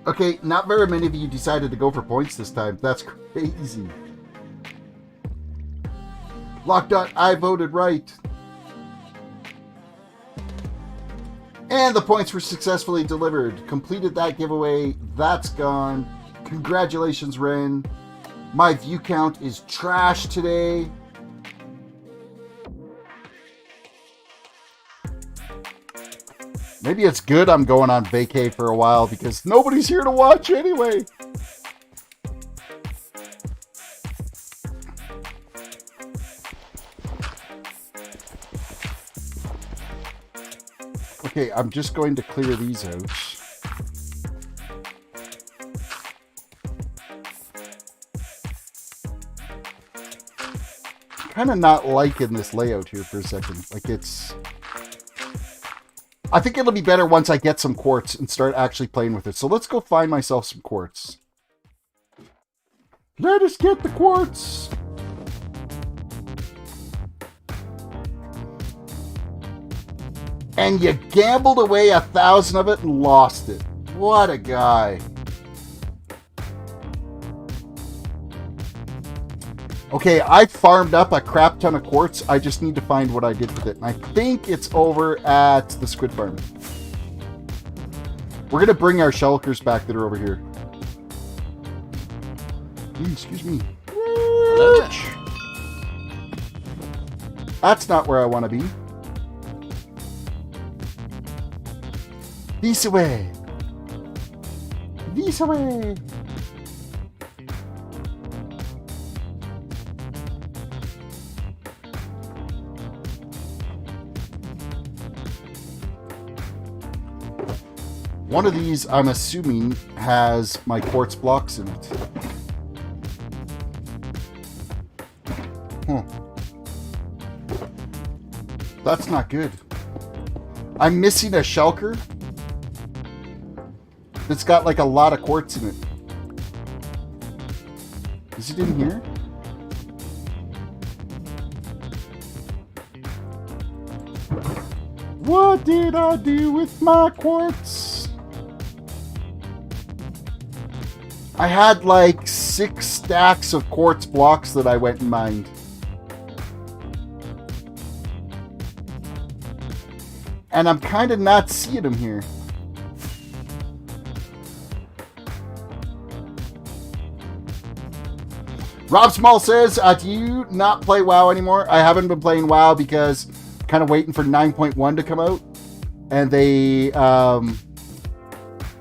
Okay, not very many of you decided to go for points this time. That's crazy. Lockdot, I voted right. And the points were successfully delivered. Completed that giveaway. That's gone. Congratulations, Ren. My view count is trash today. Maybe it's good I'm going on vacay for a while because nobody's here to watch anyway. Okay, I'm just going to clear these out. I'm kind of not liking this layout here for a second. Like it's... I think it'll be better once I get some quartz and start actually playing with it. So let's go find myself some quartz. Let us get the quartz! And you gambled away 1,000 of it and lost it. What a guy. Okay, I farmed up a crap ton of quartz. I just need to find what I did with it. And I think it's over at the Squid Farm. We're going to bring our shulkers back that are over here. Excuse me. Hello. That's not where I want to be. This way. This way. One of these, I'm assuming, has my quartz blocks in it. Huh. That's not good. I'm missing a shulker. It's got like a lot of quartz in it. Is it in here? What did I do with my quartz? I had like 6 stacks of quartz blocks that I went and mined. And I'm kind of not seeing them here. Rob Small says, do you not play WoW anymore? I haven't been playing WoW because I'm kind of waiting for 9.1 to come out. And they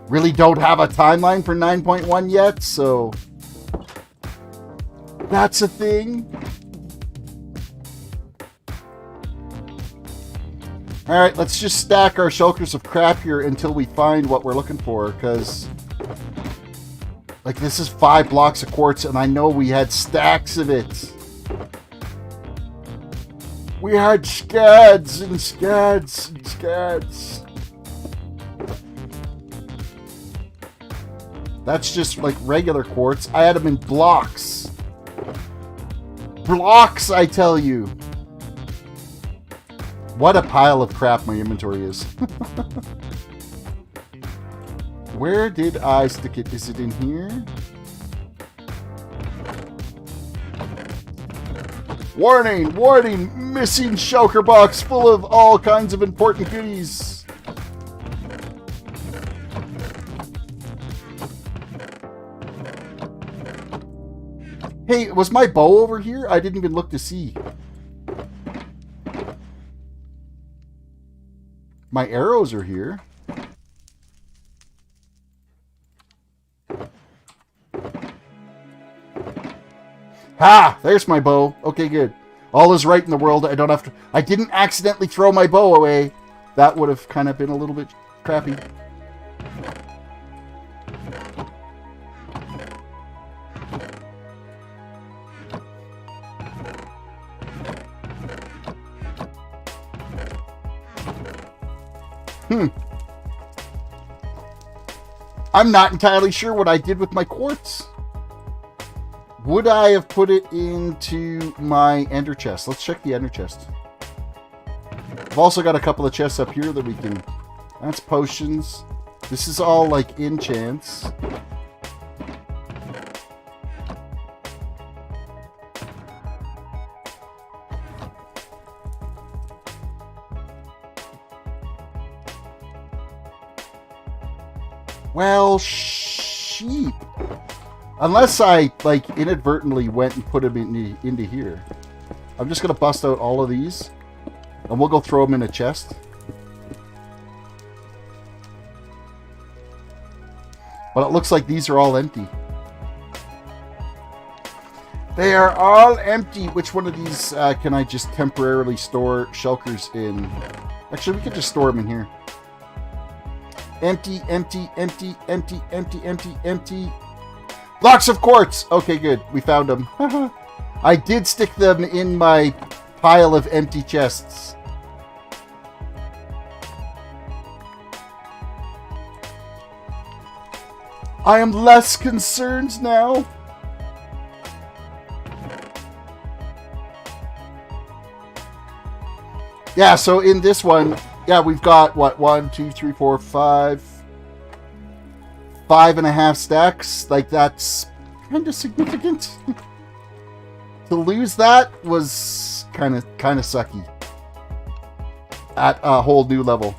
really don't have a timeline for 9.1 yet, so that's a thing. Alright, let's just stack our shulkers of crap here until we find what we're looking for, because... like, this is 5 blocks of quartz, and I know we had stacks of it. We had scads and scads and scads. That's just like regular quartz. I had them in blocks. Blocks, I tell you. What a pile of crap my inventory is. Where did I stick it? Is it in here? Warning! Warning! Missing shulker box full of all kinds of important goodies. Hey, was my bow over here? I didn't even look to see. My arrows are here. Ha! There's my bow. Okay, good. All is right in the world. I don't have to... I didn't accidentally throw my bow away. That would have kind of been a little bit crappy. I'm not entirely sure what I did with my quartz. Would I have put it into my ender chest? Let's check the ender chest. I've also got a couple of chests up here that we can... That's potions. This is all like enchants. Well, sheep. Unless I, like, inadvertently went and put them into here. I'm just going to bust out all of these. And we'll go throw them in a chest. But it looks like these are all empty. They are all empty. Which one of these can I just temporarily store shulkers in? Actually, we could just store them in here. Empty, empty, empty, empty, empty, empty, empty. Blocks of quartz! Okay, good. We found them. I did stick them in my pile of empty chests. I am less concerned now. Yeah, so in this one, yeah, we've got, what, 1, 2, 3, 4, 5... 5.5 stacks. Like, that's kind of significant. To lose that was kind of sucky. At a whole new level.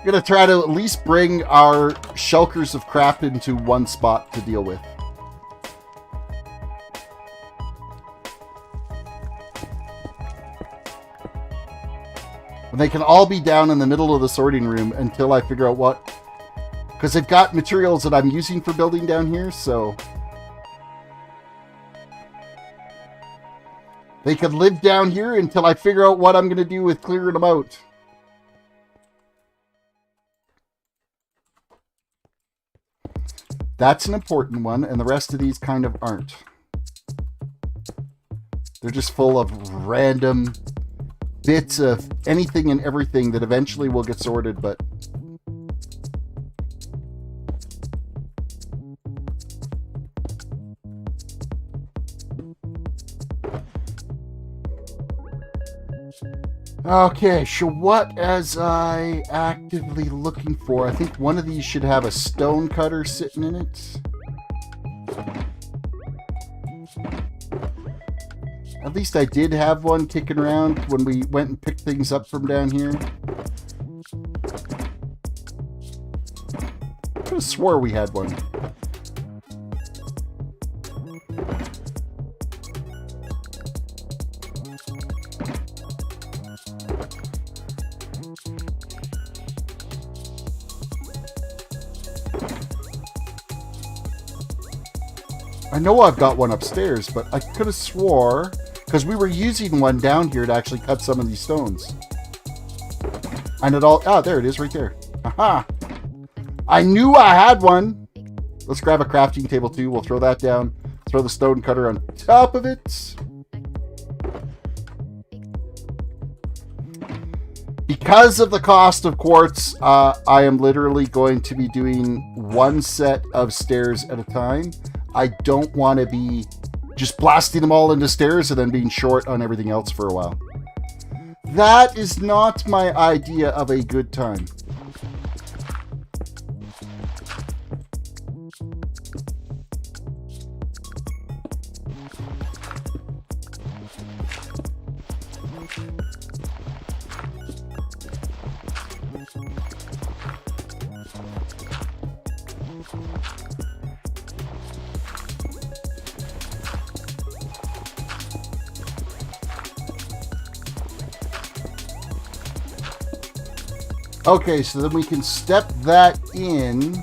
Gonna try to at least bring our shulkers of crap into one spot to deal with. And they can all be down in the middle of the sorting room until I figure out what... Because they've got materials that I'm using for building down here, so... They can live down here until I figure out what I'm gonna do with clearing them out. That's an important one, and the rest of these kind of aren't. They're just full of random bits of anything and everything that eventually will get sorted, but... Okay, so what was I actively looking for? I think one of these should have a stone cutter sitting in it. At least I did have one kicking around when we went and picked things up from down here. I could have swore we had one. I know I've got one upstairs, but I could have swore, because we were using one down here to actually cut some of these stones. And it all... Ah, there it is right there. Aha! I knew I had one. Let's grab a crafting table too. We'll throw that down. Throw the stone cutter on top of it. Because of the cost of quartz, I am literally going to be doing one set of stairs at a time. I don't want to be just blasting them all into stairs and then being short on everything else for a while. That is not my idea of a good time. Okay, so then we can step that in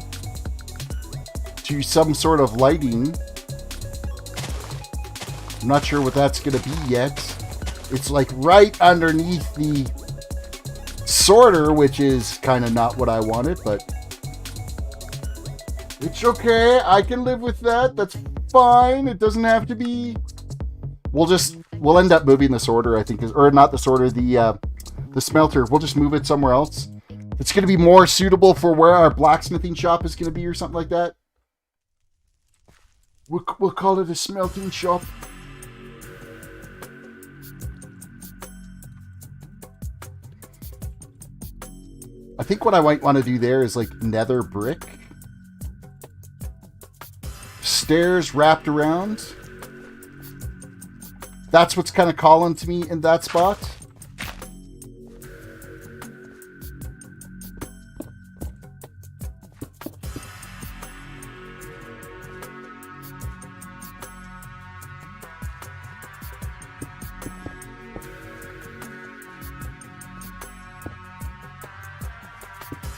to some sort of lighting. I'm not sure what that's going to be yet. It's like right underneath the sorter, which is kind of not what I wanted, but it's okay. I can live with that. That's fine. It doesn't have to be. We'll end up moving the sorter, I think, or not the sorter, the smelter. We'll just move it somewhere else. It's going to be more suitable for where our blacksmithing shop is going to be or something like that. We'll call it a smelting shop. I think what I might want to do there is like nether brick. Stairs wrapped around. That's what's kind of calling to me in that spot.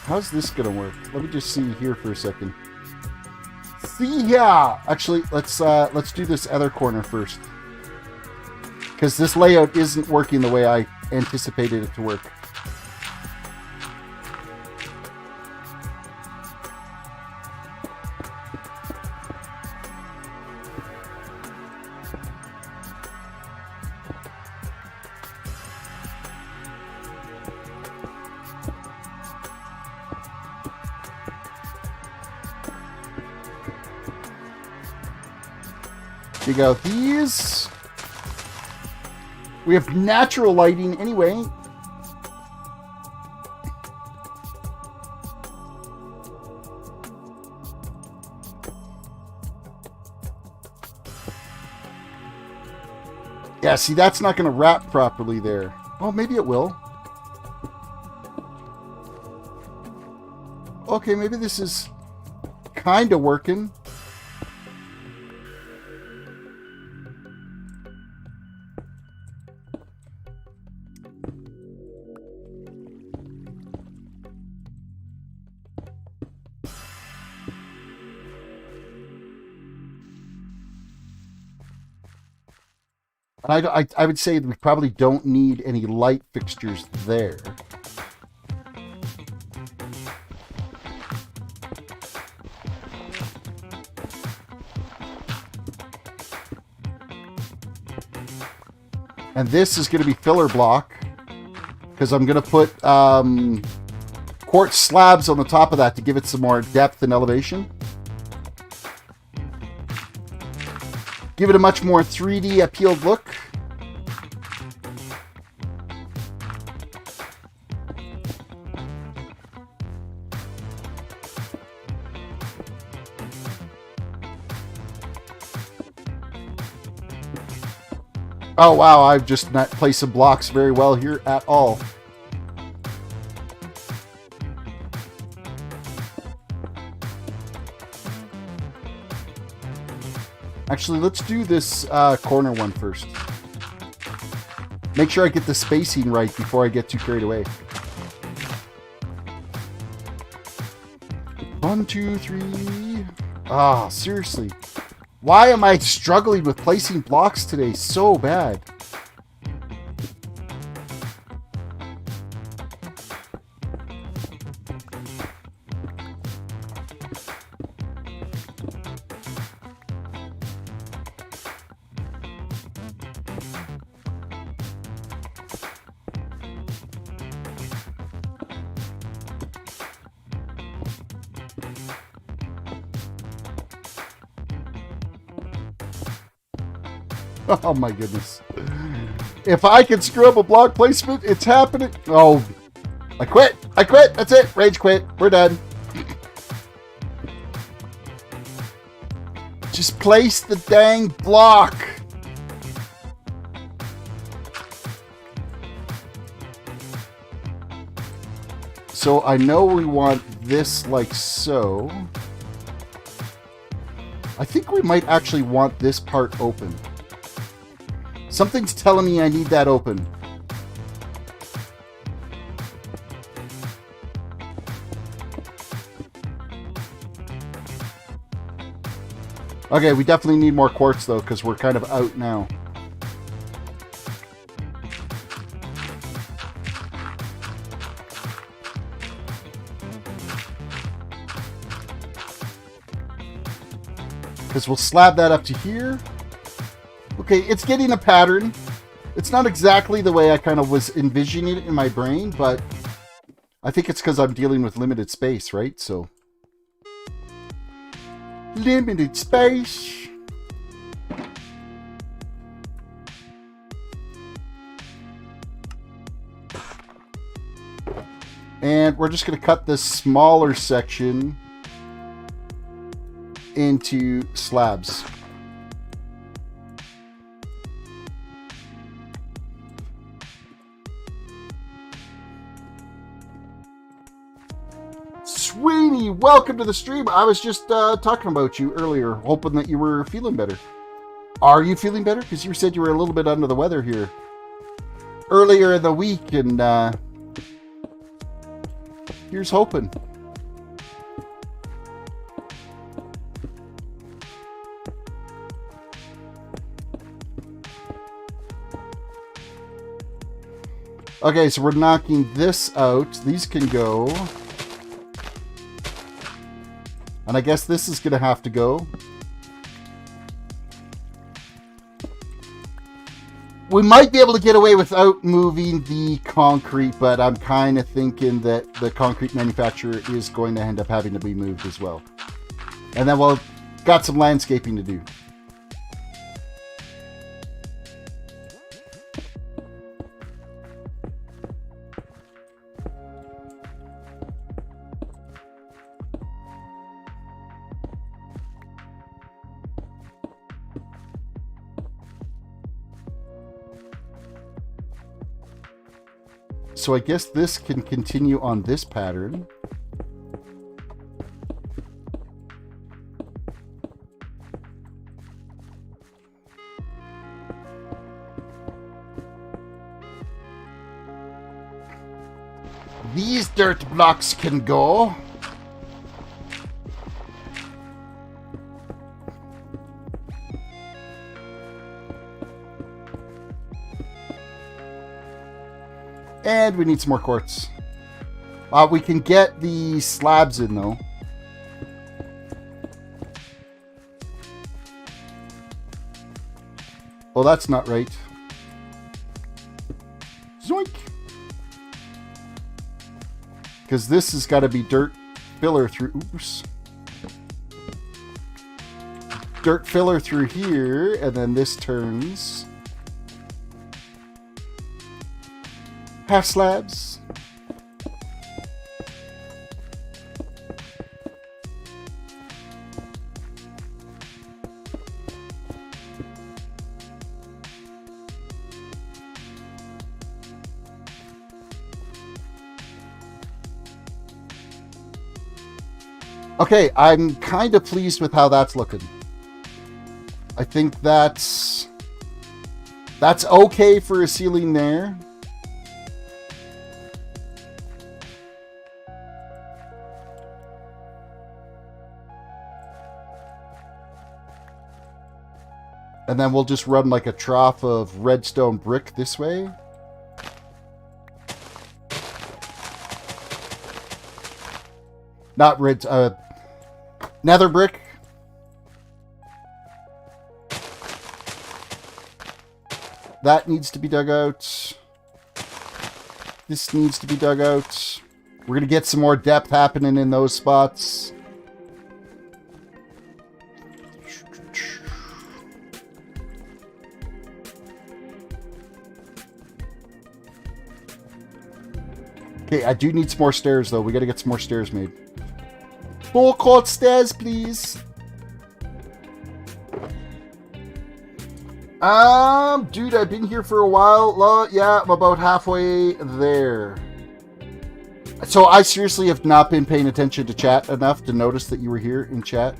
How's this gonna work? Let me just see here for a second. See ya! Actually, let's do this other corner first, because this layout isn't working the way I anticipated it to work. You go these. We have natural lighting anyway. Yeah, see, that's not going to wrap properly there. Oh, maybe it will. Okay, maybe this is kind of working. I would say we probably don't need any light fixtures there. And this is going to be filler block, because I'm going to put quartz slabs on the top of that to give it some more depth and elevation. Give it a much more 3D appealed look. Oh wow, I've just not placed some blocks very well here at all. Actually, let's do this corner one first. Make sure I get the spacing right before I get too carried away. 1, 2, 3. Ah, seriously. Why am I struggling with placing blocks today so bad? Oh my goodness. If I can screw up a block placement, it's happening. Oh, I quit. I quit. That's it. Rage quit. We're done. Just place the dang block. So I know we want this like so. I think we might actually want this part open. Something's telling me I need that open. Okay, we definitely need more quartz though, because we're kind of out now. Because we'll slab that up to here. Okay, it's getting a pattern. It's not exactly the way I kind of was envisioning it in my brain, but I think it's because I'm dealing with limited space, right? So, limited space. And we're just going to cut this smaller section into slabs. Sweeney, welcome to the stream. I was just talking about you earlier, hoping that you were feeling better. Are you feeling better? Because you said you were a little bit under the weather here earlier in the week, and here's hoping. Okay, so we're knocking this out. These can go. And I guess this is going to have to go. We might be able to get away without moving the concrete, but I'm kind of thinking that the concrete manufacturer is going to end up having to be moved as well. And then we'll got some landscaping to do. So I guess this can continue on this pattern. These dirt blocks can go. And we need some more quartz. We can get the slabs in, though. Oh, that's not right. Zoink! Because this has got to be dirt filler through... Oops. Dirt filler through here, and then this turns... half slabs. Okay, I'm kind of pleased with how that's looking. I think that's okay for a ceiling there. And then we'll just run like a trough of redstone brick this way. Not red, nether brick. That needs to be dug out. This needs to be dug out. We're going to get some more depth happening in those spots. Okay, I do need some more stairs, though. We got to get some more stairs made. Full court stairs, please. Dude, I've been here for a while. Yeah, I'm about halfway there. So I seriously have not been paying attention to chat enough to notice that you were here in chat.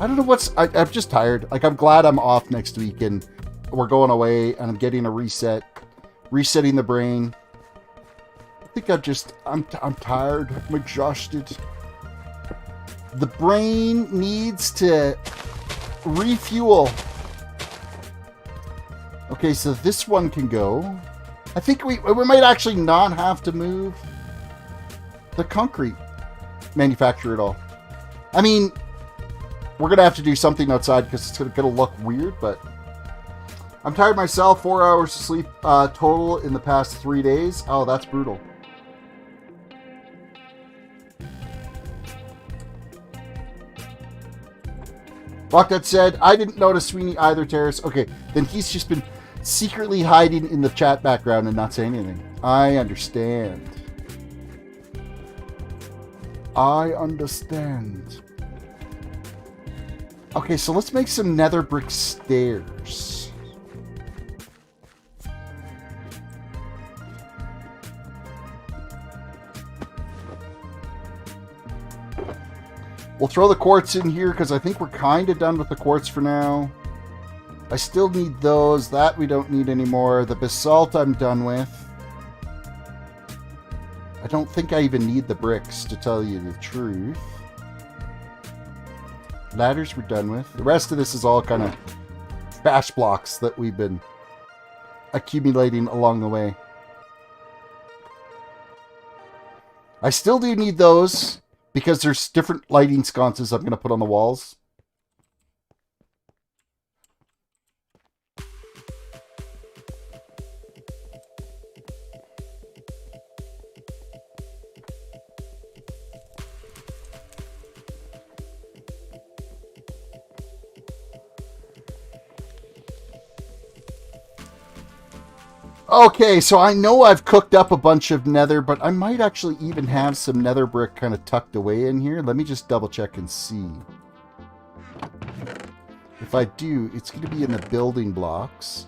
I don't know what's... I'm just tired. Like, I'm glad I'm off next week and we're going away and I'm getting a reset. Resetting the brain. I think I'm tired. I'm exhausted. The brain needs to refuel. Okay, so this one can go. I think we might actually not have to move the concrete manufacturer at all. I mean, we're going to have to do something outside because it's going to look weird, but I'm tired myself. 4 hours of sleep total in the past 3 days. Oh, that's brutal. Rock that said, I didn't notice Sweeney either, Terrace. Okay, then he's just been secretly hiding in the chat background and not saying anything. I understand. I understand. Okay, so let's make some nether brick stairs. We'll throw the quartz in here because I think we're kind of done with the quartz for now. I still need those. That we don't need anymore. The basalt I'm done with. I don't think I even need the bricks, to tell you the truth. Ladders we're done with. The rest of this is all kind of trash blocks that we've been accumulating along the way. I still do need those because there's different lighting sconces I'm going to put on the walls. Okay, so I know I've cooked up a bunch of nether, but I might actually even have some nether brick kind of tucked away in here. Let me just double check and see. If I do, it's going to be in the building blocks.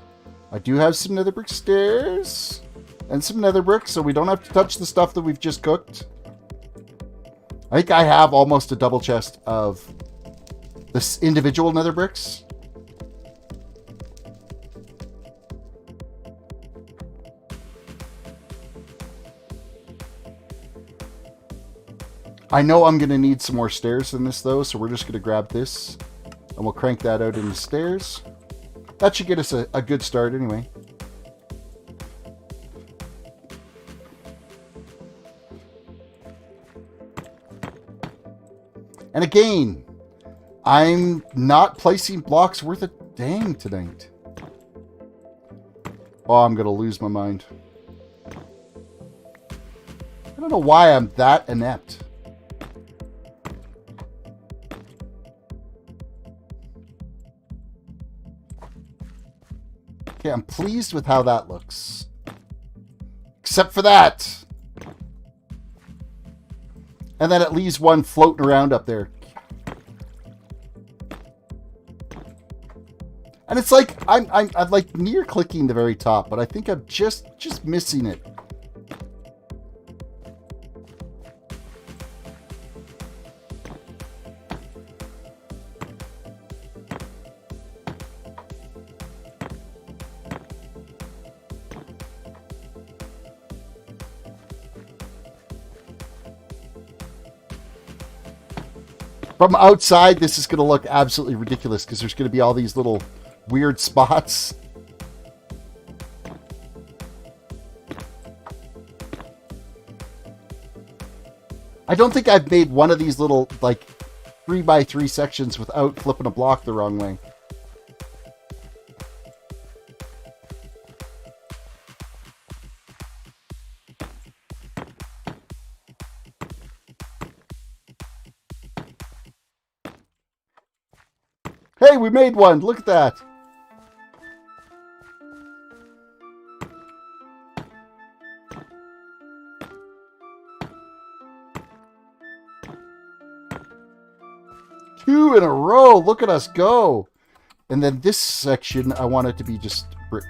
I do have some nether brick stairs and some nether bricks, so we don't have to touch the stuff that we've just cooked. I think I have almost a double chest of this individual nether bricks. I know I'm going to need some more stairs in this, though, so we're just going to grab this, and we'll crank that out into stairs. That should get us a good start anyway. And again, I'm not placing blocks worth a dang tonight. Oh, I'm going to lose my mind. I don't know why I'm that inept. Okay, I'm pleased with how that looks. Except for that. And then it leaves one floating around up there. And it's like, I'm like near clicking the very top, but I think I'm just missing it. From outside, this is going to look absolutely ridiculous because there's going to be all these little weird spots. I don't think I've made one of these little, like, 3x3 sections without flipping a block the wrong way. Hey, we made one. Look at that. 2 in a row. Look at us go. And then this section, I want it to be just brick.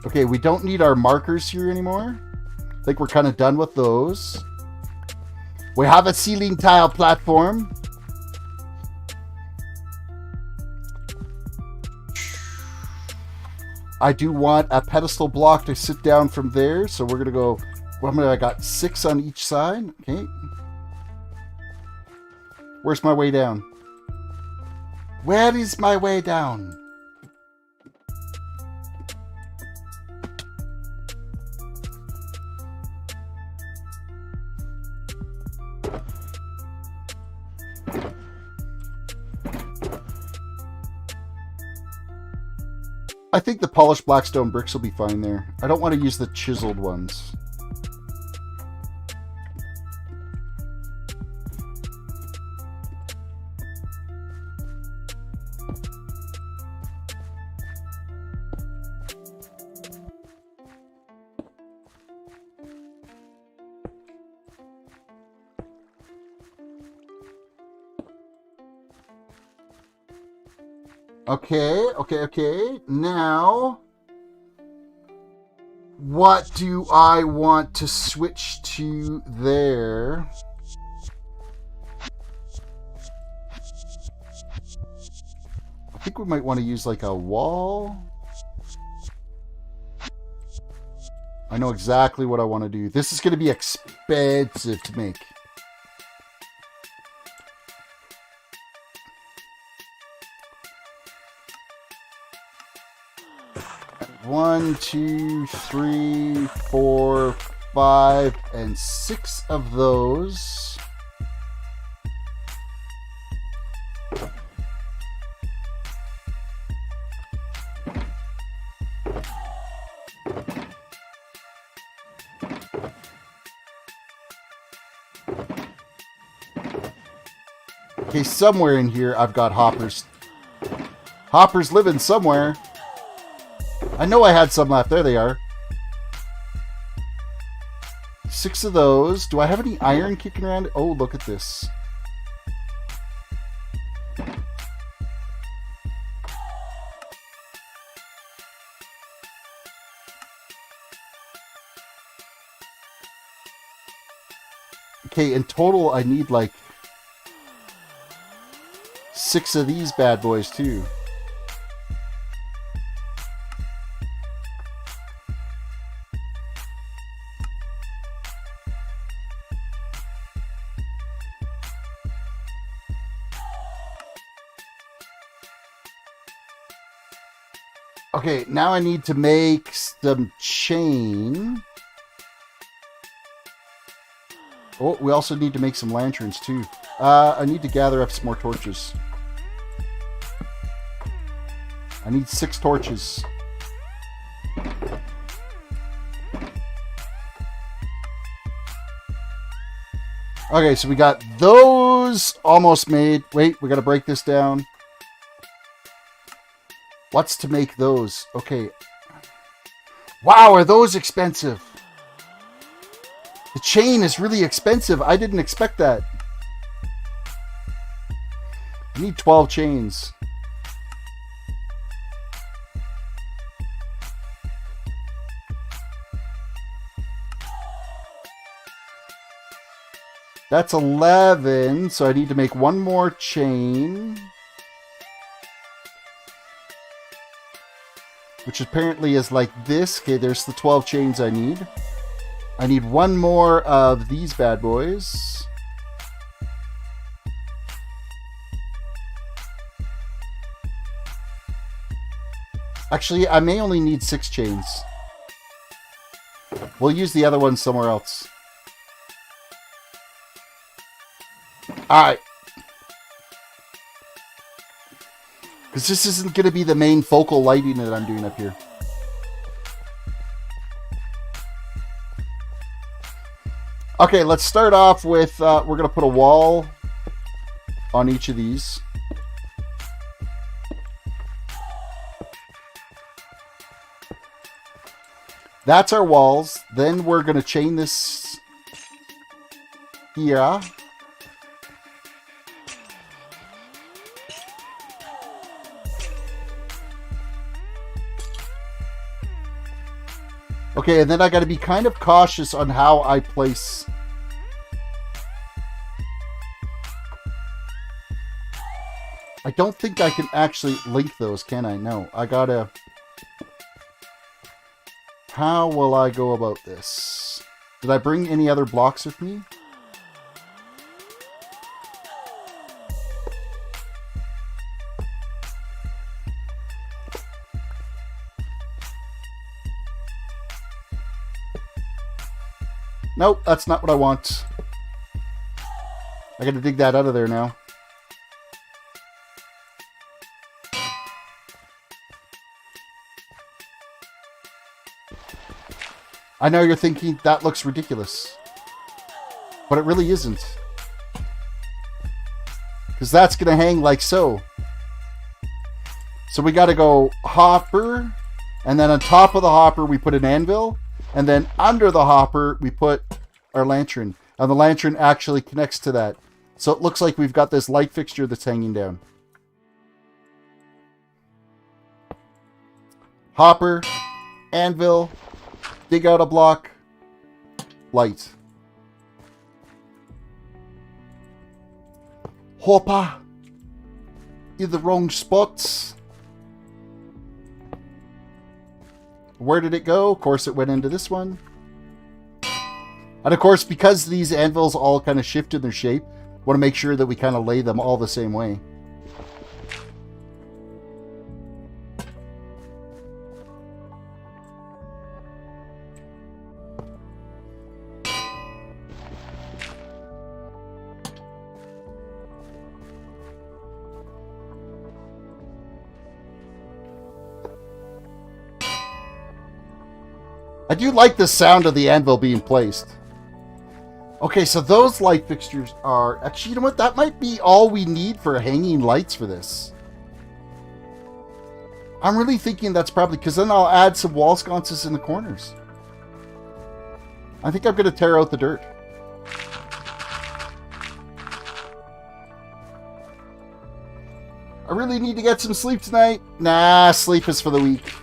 Okay, we don't need our markers here anymore. I think we're kind of done with those. We have a ceiling tile platform. I do want a pedestal block to sit down from there, so we're gonna go. I got 6 on each side. Okay. Where's my way down? Where is my way down? I think the polished blackstone bricks will be fine there. I don't want to use the chiseled ones. Okay. Now, what do I want to switch to there? I think we might want to use like a wall. I know exactly what I want to do. This is going to be expensive to make. One, 2, 3, 4, 5, and 6 of those. Okay, somewhere in here I've got hoppers. Hoppers living somewhere. I know I had some left. There they are. 6 of those. Do I have any iron kicking around? Oh, look at this. Okay, in total, I need like 6 of these bad boys too. Okay, now I need to make some chain. Oh, we also need to make some lanterns too. I need to gather up some more torches. I need 6 torches. Okay, so we got those almost made. Wait, we gotta break this down. What's to make those? Okay. Wow, are those expensive? The chain is really expensive. I didn't expect that. I need 12 chains. That's 11, so I need to make 1 more chain. Which apparently is like this. Okay, there's the 12 chains I need. I need 1 more of these bad boys. Actually, I may only need 6 chains. We'll use the other one somewhere else. Alright. Because this isn't going to be the main focal lighting that I'm doing up here. Okay, let's start off with, we're going to put a wall on each of these. That's our walls. Then we're going to chain this here. Okay, and then I got to be kind of cautious on how I place. I don't think I can actually link those, can I? No, I gotta... How will I go about this? Did I bring any other blocks with me? Nope, that's not what I want. I gotta dig that out of there now. I know you're thinking that looks ridiculous, but it really isn't. Because that's gonna hang like so. So we gotta go hopper, and then on top of the hopper we put an anvil, and then under the hopper we put our lantern. And the lantern actually connects to that. So it looks like we've got this light fixture that's hanging down. Hopper, anvil, dig out a block, light. Hopper, in the wrong spots. Where did it go? Of course, it went into this one. And of course, because these anvils all kind of shift in their shape, want to make sure that we kind of lay them all the same way. I do like the sound of the anvil being placed. Okay, so those light fixtures are... Actually, you know what? That might be all we need for hanging lights for this. I'm really thinking that's probably... Because then I'll add some wall sconces in the corners. I think I'm going to tear out the dirt. I really need to get some sleep tonight. Nah, sleep is for the weak.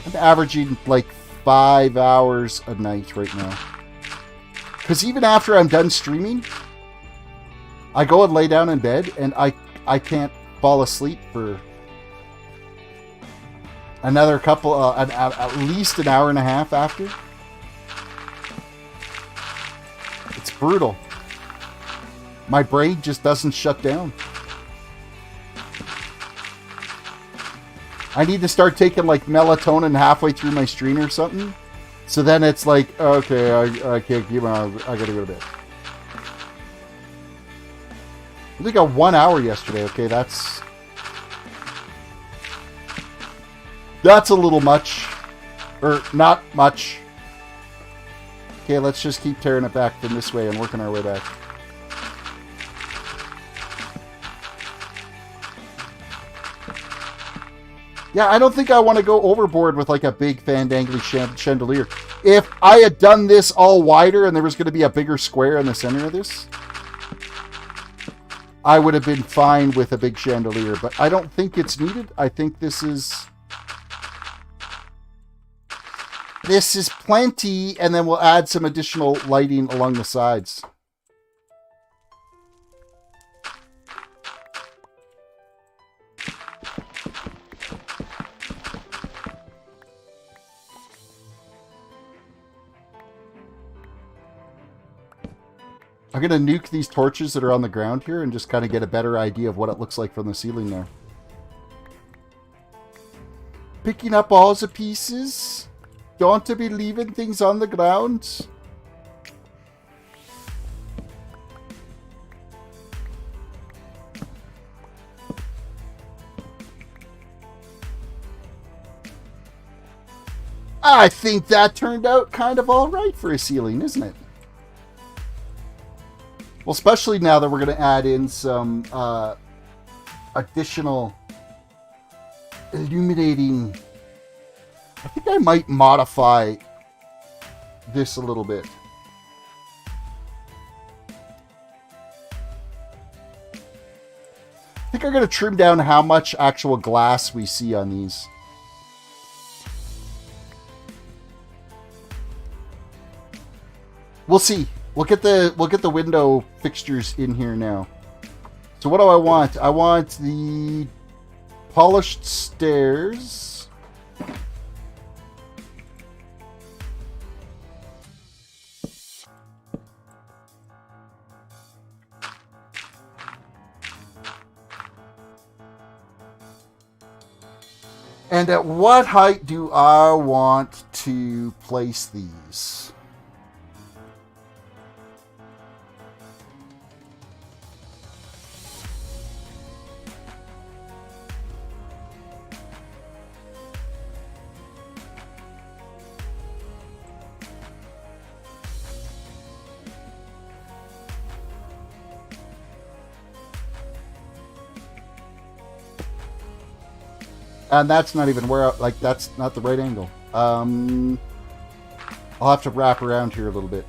I'm averaging like 5 hours a night right now. Because even after I'm done streaming, I go and lay down in bed and I can't fall asleep for another couple, at least an hour and a half after. It's brutal. My brain just doesn't shut down. I need to start taking like melatonin halfway through my stream or something. So then it's like, okay, I can't keep on. I gotta go to bed. I think I got 1 hour yesterday. Okay, that's a little much. Or not much. Okay, let's just keep tearing it back from this way and working our way back. Yeah, I don't think I want to go overboard with like a big fandangly chandelier. If I had done this all wider and there was going to be a bigger square in the center of this, I would have been fine with a big chandelier. But I don't think it's needed. I think this is plenty, and then we'll add some additional lighting along the sides. I'm going to nuke these torches that are on the ground here and just kind of get a better idea of what it looks like from the ceiling there. Picking up all the pieces. Don't want to be leaving things on the ground. I think that turned out kind of all right for a ceiling, isn't it? Well, especially now that we're going to add in some additional illuminating I think I might modify this a little bit. I think I'm going to trim down how much actual glass we see on these. We'll see. We'll get the window fixtures in here now. So what do I want? I want the polished stairs. And at what height do I want to place these? And that's not even where, like, that's not the right angle. I'll have to wrap around here a little bit.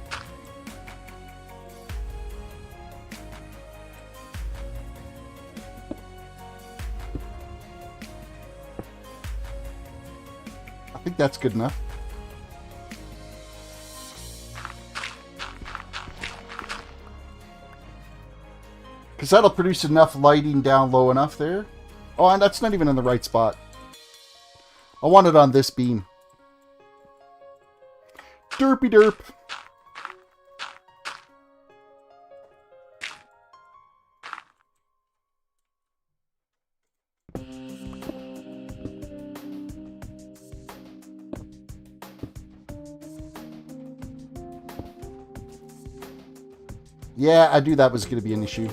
I think that's good enough. Because that'll produce enough lighting down low enough there. Oh, and that's not even in the right spot. I want it on this beam. Derpy derp. Yeah, I knew that was going to be an issue.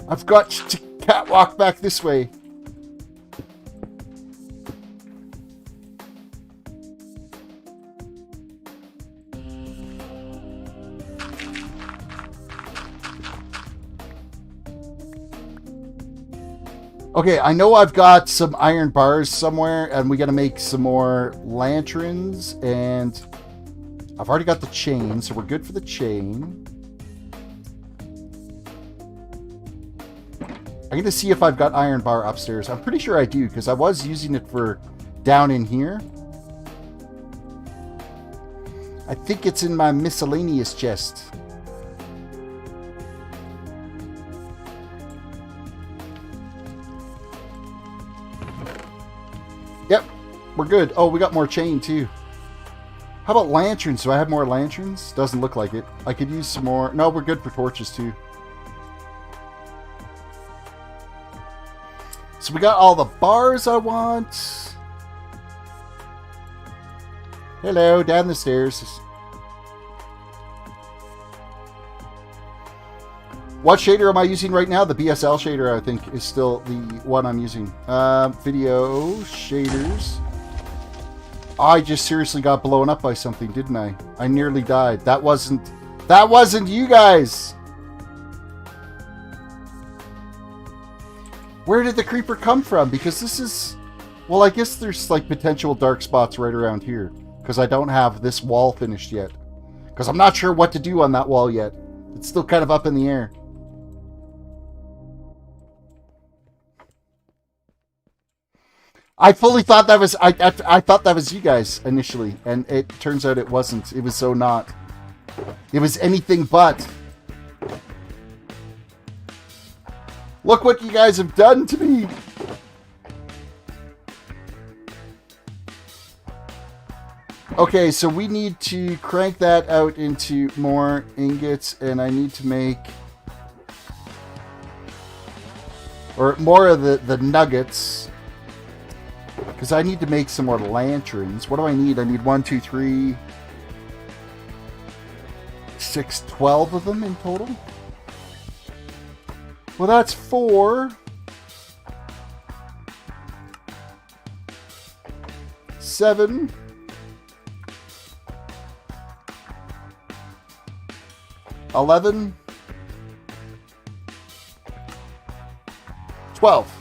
I've got to catwalk back this way. Okay, I know I've got some iron bars somewhere, and we got to make some more lanterns, and I've already got the chain, so we're good for the chain. I'm going to see if I've got iron bar upstairs. I'm pretty sure I do, because I was using it for down in here. I think it's in my miscellaneous chest. Yep, we're good. Oh, we got more chain too. How about lanterns? Do I have more lanterns? Doesn't look like it. I could use some more. No, we're good for torches too. So we got all the bars I want. Hello, down the stairs. What shader am I using right now? The BSL shader, I think, is still the one I'm using. Video shaders. I just seriously got blown up by something, didn't I? I nearly died. That wasn't you guys. Where did the creeper come from? Because this is... Well, I guess there's like potential dark spots right around here. Because I don't have this wall finished yet. Because I'm not sure what to do on that wall yet. It's still kind of up in the air. I fully thought that was... I thought that was you guys initially. And it turns out it wasn't. It was so not. It was anything but. Look what you guys have done to me. Okay, so we need to crank that out into more ingots, and I need to make... Or more of the nuggets. Because I need to make some more lanterns. What do I need? I need 1, 2, 3, 6, 12 of them in total. Well, that's 4. 7. 11. 12.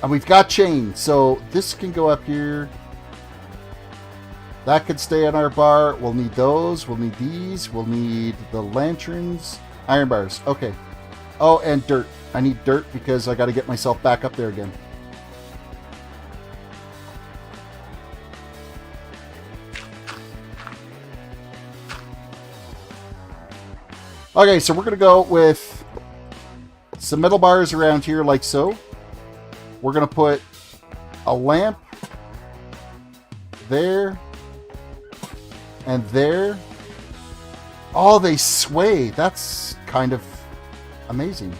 And we've got chain, so this can go up here. That could stay on our bar. We'll need those. We'll need these. We'll need the lanterns. Iron bars. Okay. Oh, and dirt. I need dirt because I got to get myself back up there again. Okay, so we're going to go with some metal bars around here like so. We're going to put a lamp there and there. Oh, they sway. That's kind of amazing.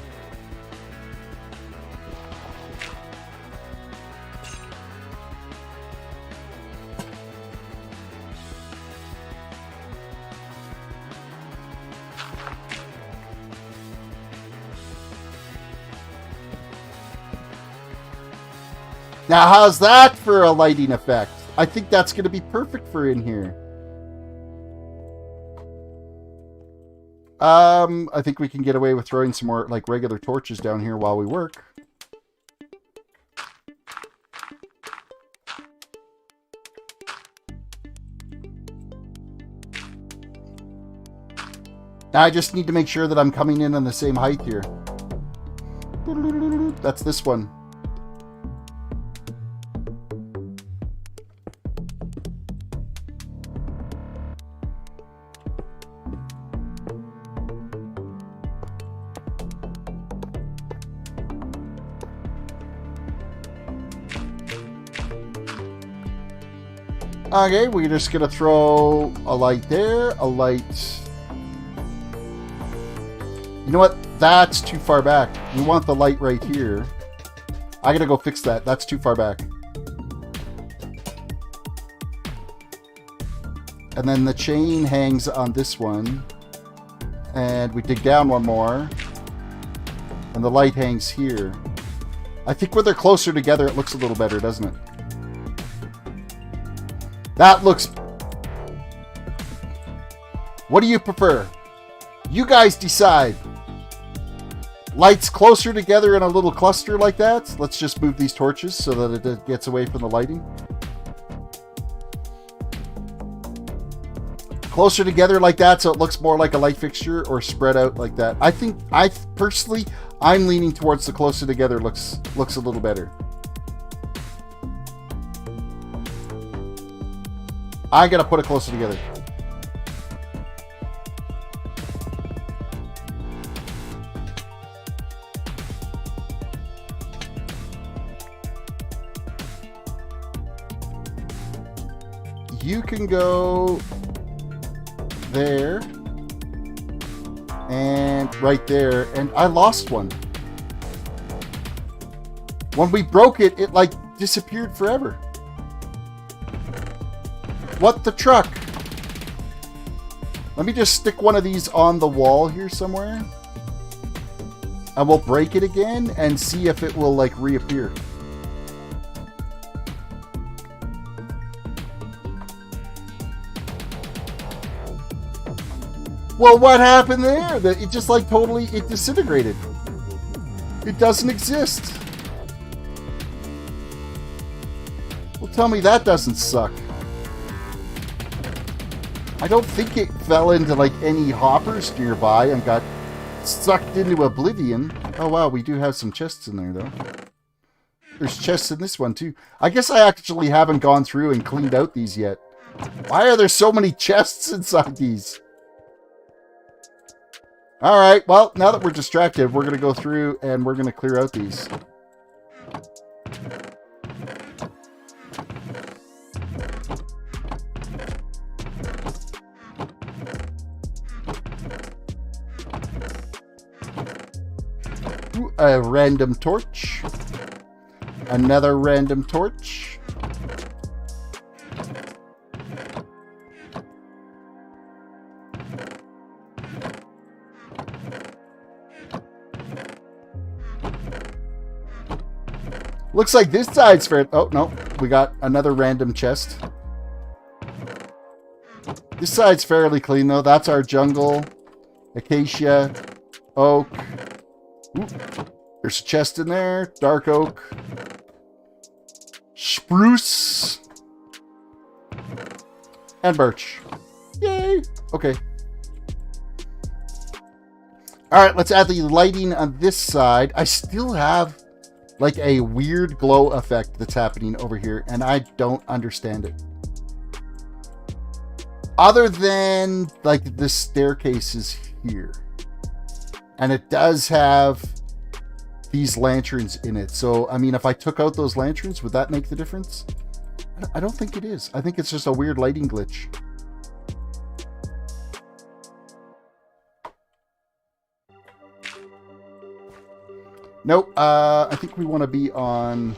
Now, how's that for a lighting effect? I think that's going to be perfect for in here. I think we can get away with throwing some more, like, regular torches down here while we work. Now, I just need to make sure that I'm coming in on the same height here. That's this one. Okay, we're just going to throw a light there, a light... You know what? That's too far back. We want the light right here. I got to go fix that. That's too far back. And then the chain hangs on this one. And we dig down one more. And the light hangs here. I think when they're closer together, it looks a little better, doesn't it? That looks... What do you prefer? You guys decide. Lights closer together in a little cluster like that. Let's just move these torches so that it gets away from the lighting. Closer together like that so it looks more like a light fixture, or spread out like that. Personally, I'm leaning towards the closer together looks a little better. I gotta put it closer together. You can go there and right there, and I lost one. When we broke it, it like disappeared forever. What the truck? Let me just stick one of these on the wall here somewhere. And we'll break it again and see if it will like reappear. Well, what happened there? That it just like totally, it disintegrated. It doesn't exist. Well, tell me that doesn't suck. I don't think it fell into like any hoppers nearby and got sucked into oblivion. Oh wow, we do have some chests in there though. There's chests in this one too. I guess I actually haven't gone through and cleaned out these yet. Why are there so many chests inside these? Alright, well, now that we're distracted, we're going to go through and we're going to clear out these. Ooh, a random torch. Another random torch. Looks like this side's fair. Oh, no. We got another random chest. This side's fairly clean, though. That's our jungle. Acacia. Oak. Ooh. There's a chest in there. Dark oak. spruce, and birch. Yay! Okay. Alright, let's add the lighting on this side. I still have like a weird glow effect that's happening over here, and I don't understand it. Other than like the staircase is here. And it does have these lanterns in it. So, I mean, if I took out those lanterns, would that make the difference? I don't think it is. I think it's just a weird lighting glitch. Nope. I think we want to be on...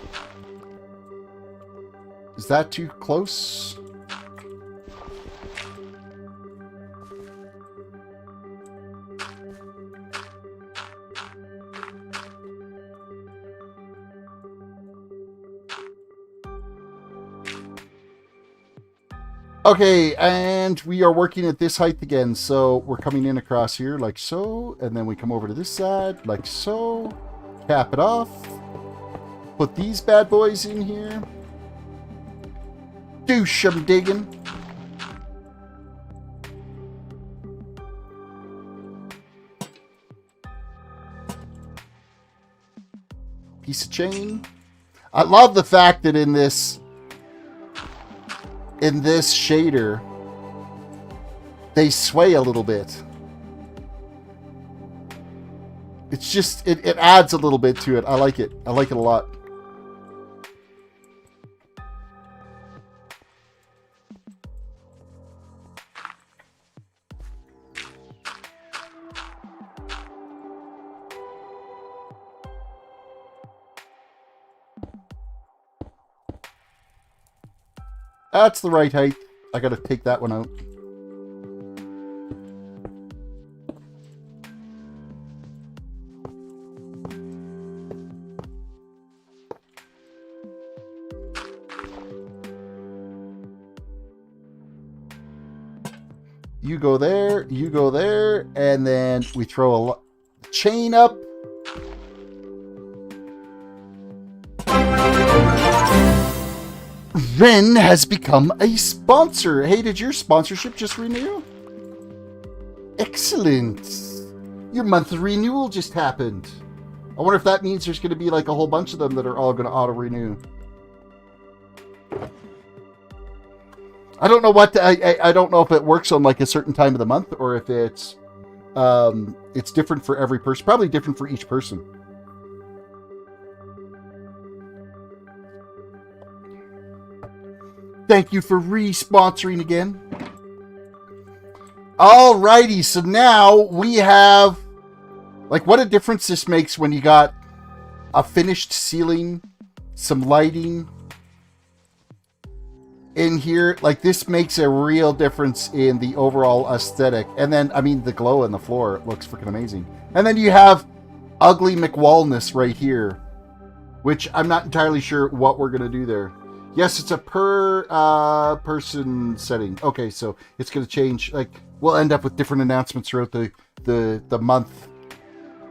Is that too close? Okay, and we are working at this height again. So we're coming in across here like so, and then we come over to this side like so. Cap it off. Put these bad boys in here. Do some digging. Piece of chain. I love the fact that in this shader, they sway a little bit. It's just, it adds a little bit to it. I like it. I like it a lot. That's the right height. I gotta take that one out. You go there, and then we throw a chain up. Ren has become a sponsor. Hey, did your sponsorship just renew? Excellent. Your monthly renewal just happened. I wonder if that means there's going to be like a whole bunch of them that are all going to auto-renew. I don't know what I don't know if it works on like a certain time of the month or if it's different for every person. Probably different for each person. Thank you for re-sponsoring again. Alrighty, so now we have like what a difference this makes when you got a finished ceiling, some lighting in here. Like this makes a real difference in the overall aesthetic. And then, I mean, the glow in the floor looks freaking amazing. And then you have ugly McWallness right here, which I'm not entirely sure what we're going to do there. Yes, it's a per person setting. Okay, so it's going to change. Like, we'll end up with different announcements throughout the month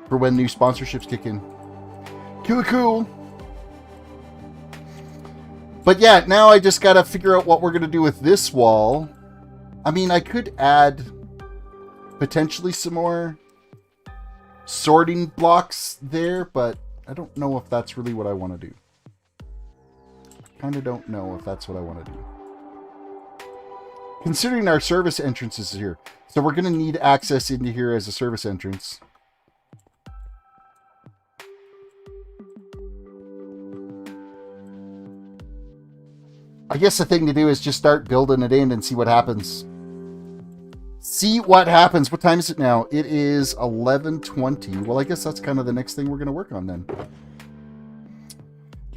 for when new sponsorships kick in. Cool. But yeah, now I just got to figure out what we're going to do with this wall. I mean, I could add potentially some more sorting blocks there, but I don't know if that's really what I want to do. Kind of don't know if that's what I want to do. Considering our service entrances here. So we're going to need access into here as a service entrance. I guess the thing to do is just start building it in and see what happens. See what happens. What time is it now? It is 11:20. Well, I guess that's kind of the next thing we're going to work on then.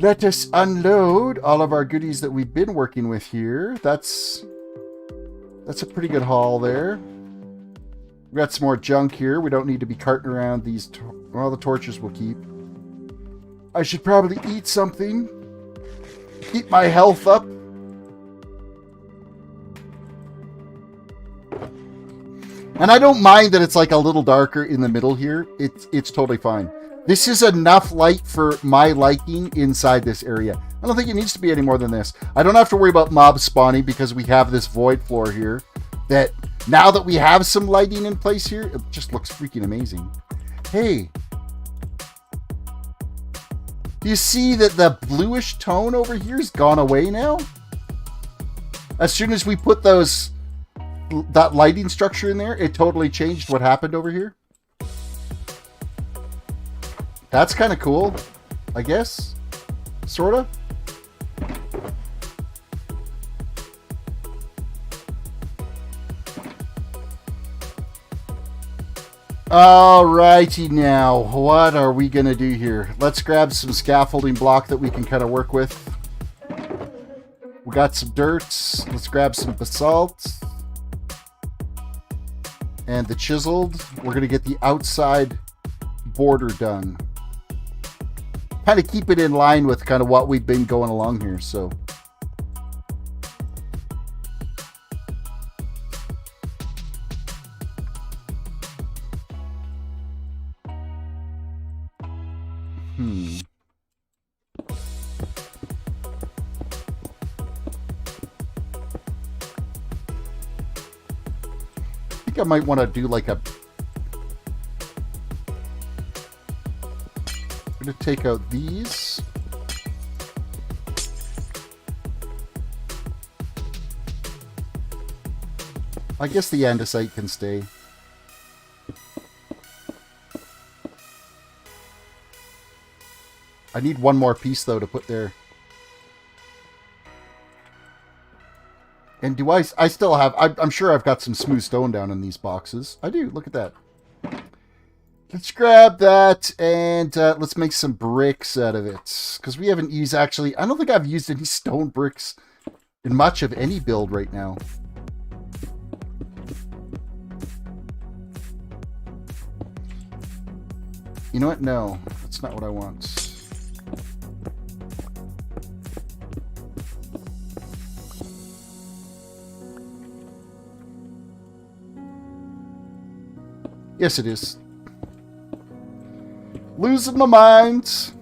Let us unload all of our goodies that we've been working with here. That's a pretty good haul there. We've got some more junk here. We don't need to be carting around these. All the torches we'll keep. I should probably eat something. Keep my health up. And I don't mind that it's like a little darker in the middle here. It's totally fine. This is enough light for my liking inside this area. I don't think it needs to be any more than this. I don't have to worry about mobs spawning because we have this void floor here. That now that we have some lighting in place here, it just looks freaking amazing. Hey. Do you see that the bluish tone over here has gone away now? As soon as we put that lighting structure in there, it totally changed what happened over here. That's kind of cool, I guess. Sorta. Alrighty now, what are we gonna do here? Let's grab some scaffolding block that we can kind of work with. We got some dirt. Let's grab some basalt. And the chiseled. We're gonna get the outside border done. Kind of keep it in line with kind of what we've been going along here, so. I think I might want to do like a... I'm going to take out these. I guess the andesite can stay. I need one more piece, though, to put there. And do I still have... I'm sure I've got some smooth stone down in these boxes. I do. Look at that. Let's grab that, and let's make some bricks out of it. Because we haven't used, actually... I don't think I've used any stone bricks in much of any build right now. You know what? No. That's not what I want. Yes, it is. Losing my mind.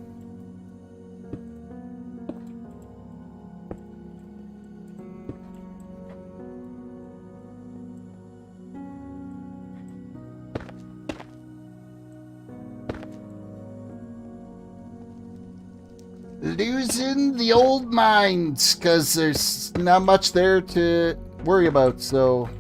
Losing the old minds, because there's not much there to worry about, so...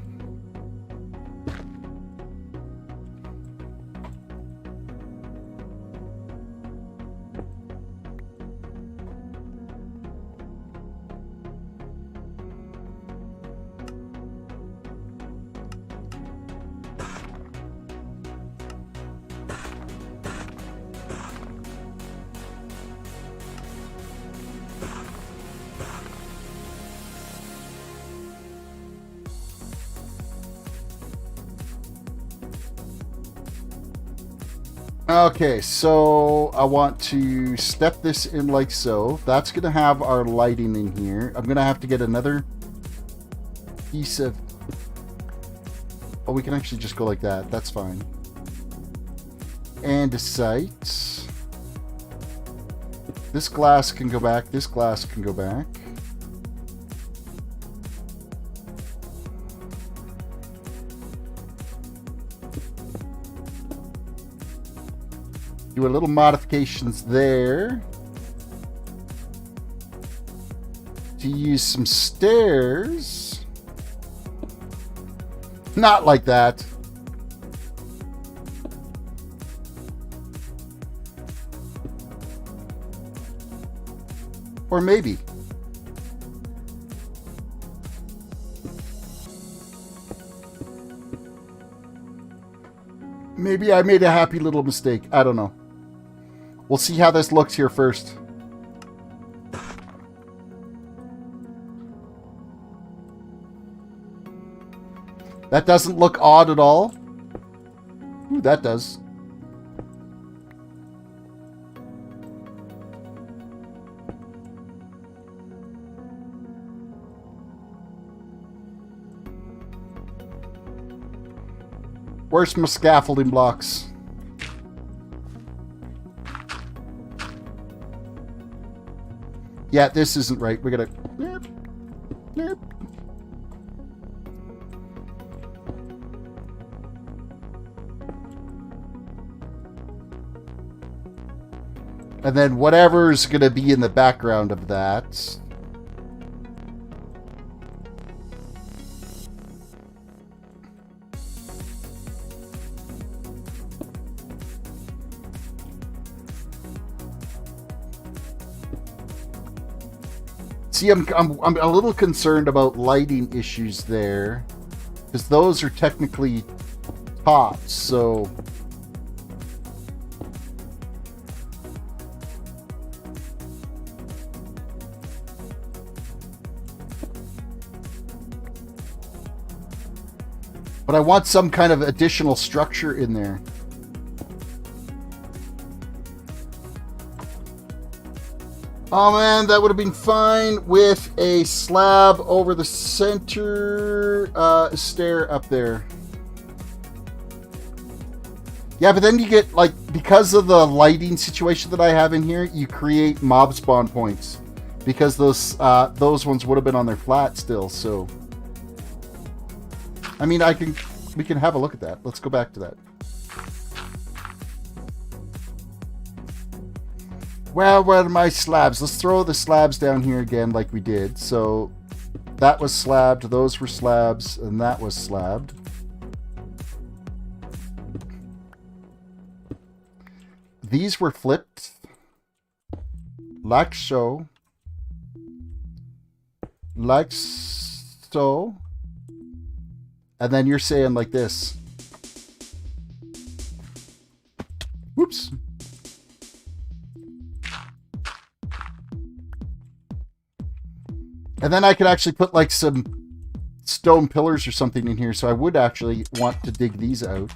Okay, so I want to step this in like so. That's going to have our lighting in here. I'm going to have to get another piece of... Oh, we can actually just go like that. That's fine. Andesite. This glass can go back. This glass can go back. Do a little modifications there to use some stairs. Not like that. Or maybe. Maybe I made a happy little mistake. I don't know. We'll see how this looks here first. That doesn't look odd at all. Ooh, that does. Where's my scaffolding blocks? Yeah, this isn't right. We gotta... Yep. Yep. And then whatever's going to be in the background of that. See, I'm a little concerned about lighting issues there, because those are technically tops, so... But I want some kind of additional structure in there. Oh man, that would have been fine with a slab over the center stair up there. Yeah, but then you get, like, because of the lighting situation that I have in here, you create mob spawn points. Because those ones would have been on their flat still, so... I mean, we can have a look at that. Let's go back to that. Well, where are my slabs? Let's throw the slabs down here again like we did. So that was slabbed, those were slabs, and that was slabbed. These were flipped. Like so. Like so. And then you're saying like this. Whoops. And then I could actually put like some stone pillars or something in here. So I would actually want to dig these out.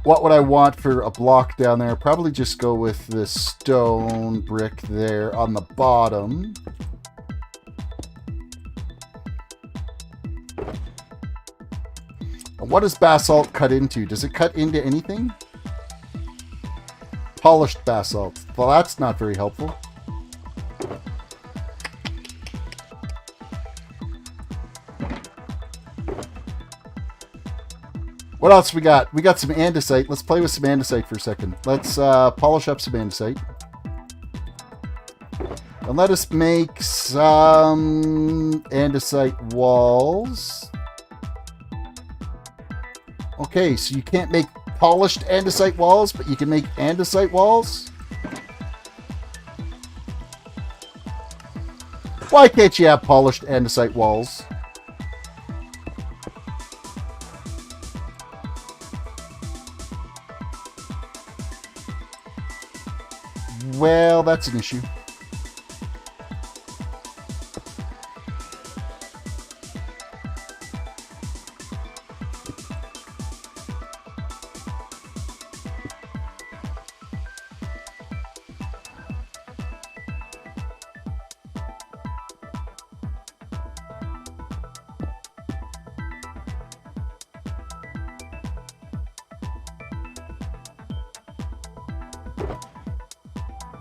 What would I want for a block down there? Probably just go with the stone brick there on the bottom. And what does basalt cut into? Does it cut into anything? Polished basalt. Well, that's not very helpful. What else we got? We got some andesite. Let's play with some andesite for a second. Let's polish up some andesite. And let us make some andesite walls. Okay, so you can't make polished andesite walls, but you can make andesite walls? Why can't you have polished andesite walls? Well, that's an issue.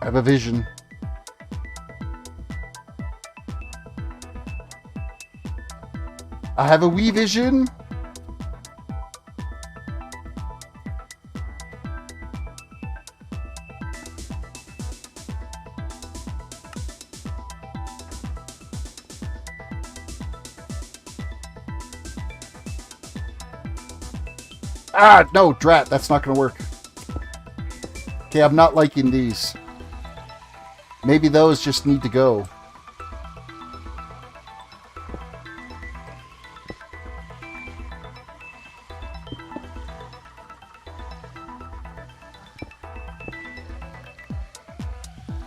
I have a vision. I have a wee vision. Ah, no, drat, that's not going to work. Okay, I'm not liking these. Maybe those just need to go.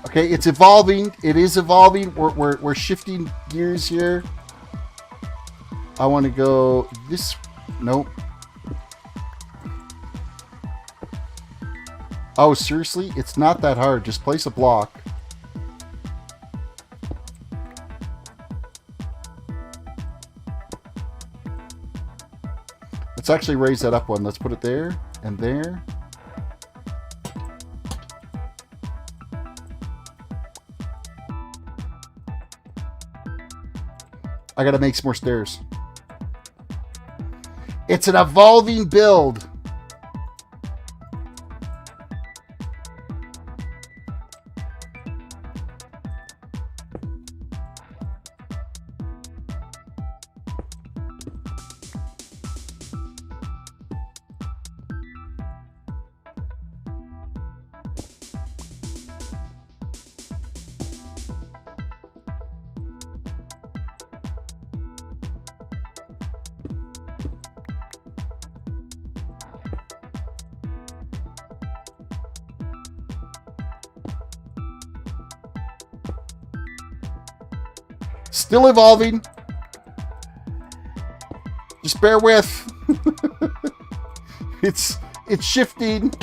Okay, it's evolving. It is evolving. We're shifting gears here. I want to go this. Nope. Oh, seriously? It's not that hard. Just place a block. Let's Let's actually raise that up one. Let's put it there and there. I gotta make some more stairs. It's an evolving build. Still evolving. Just bear with. It's shifting.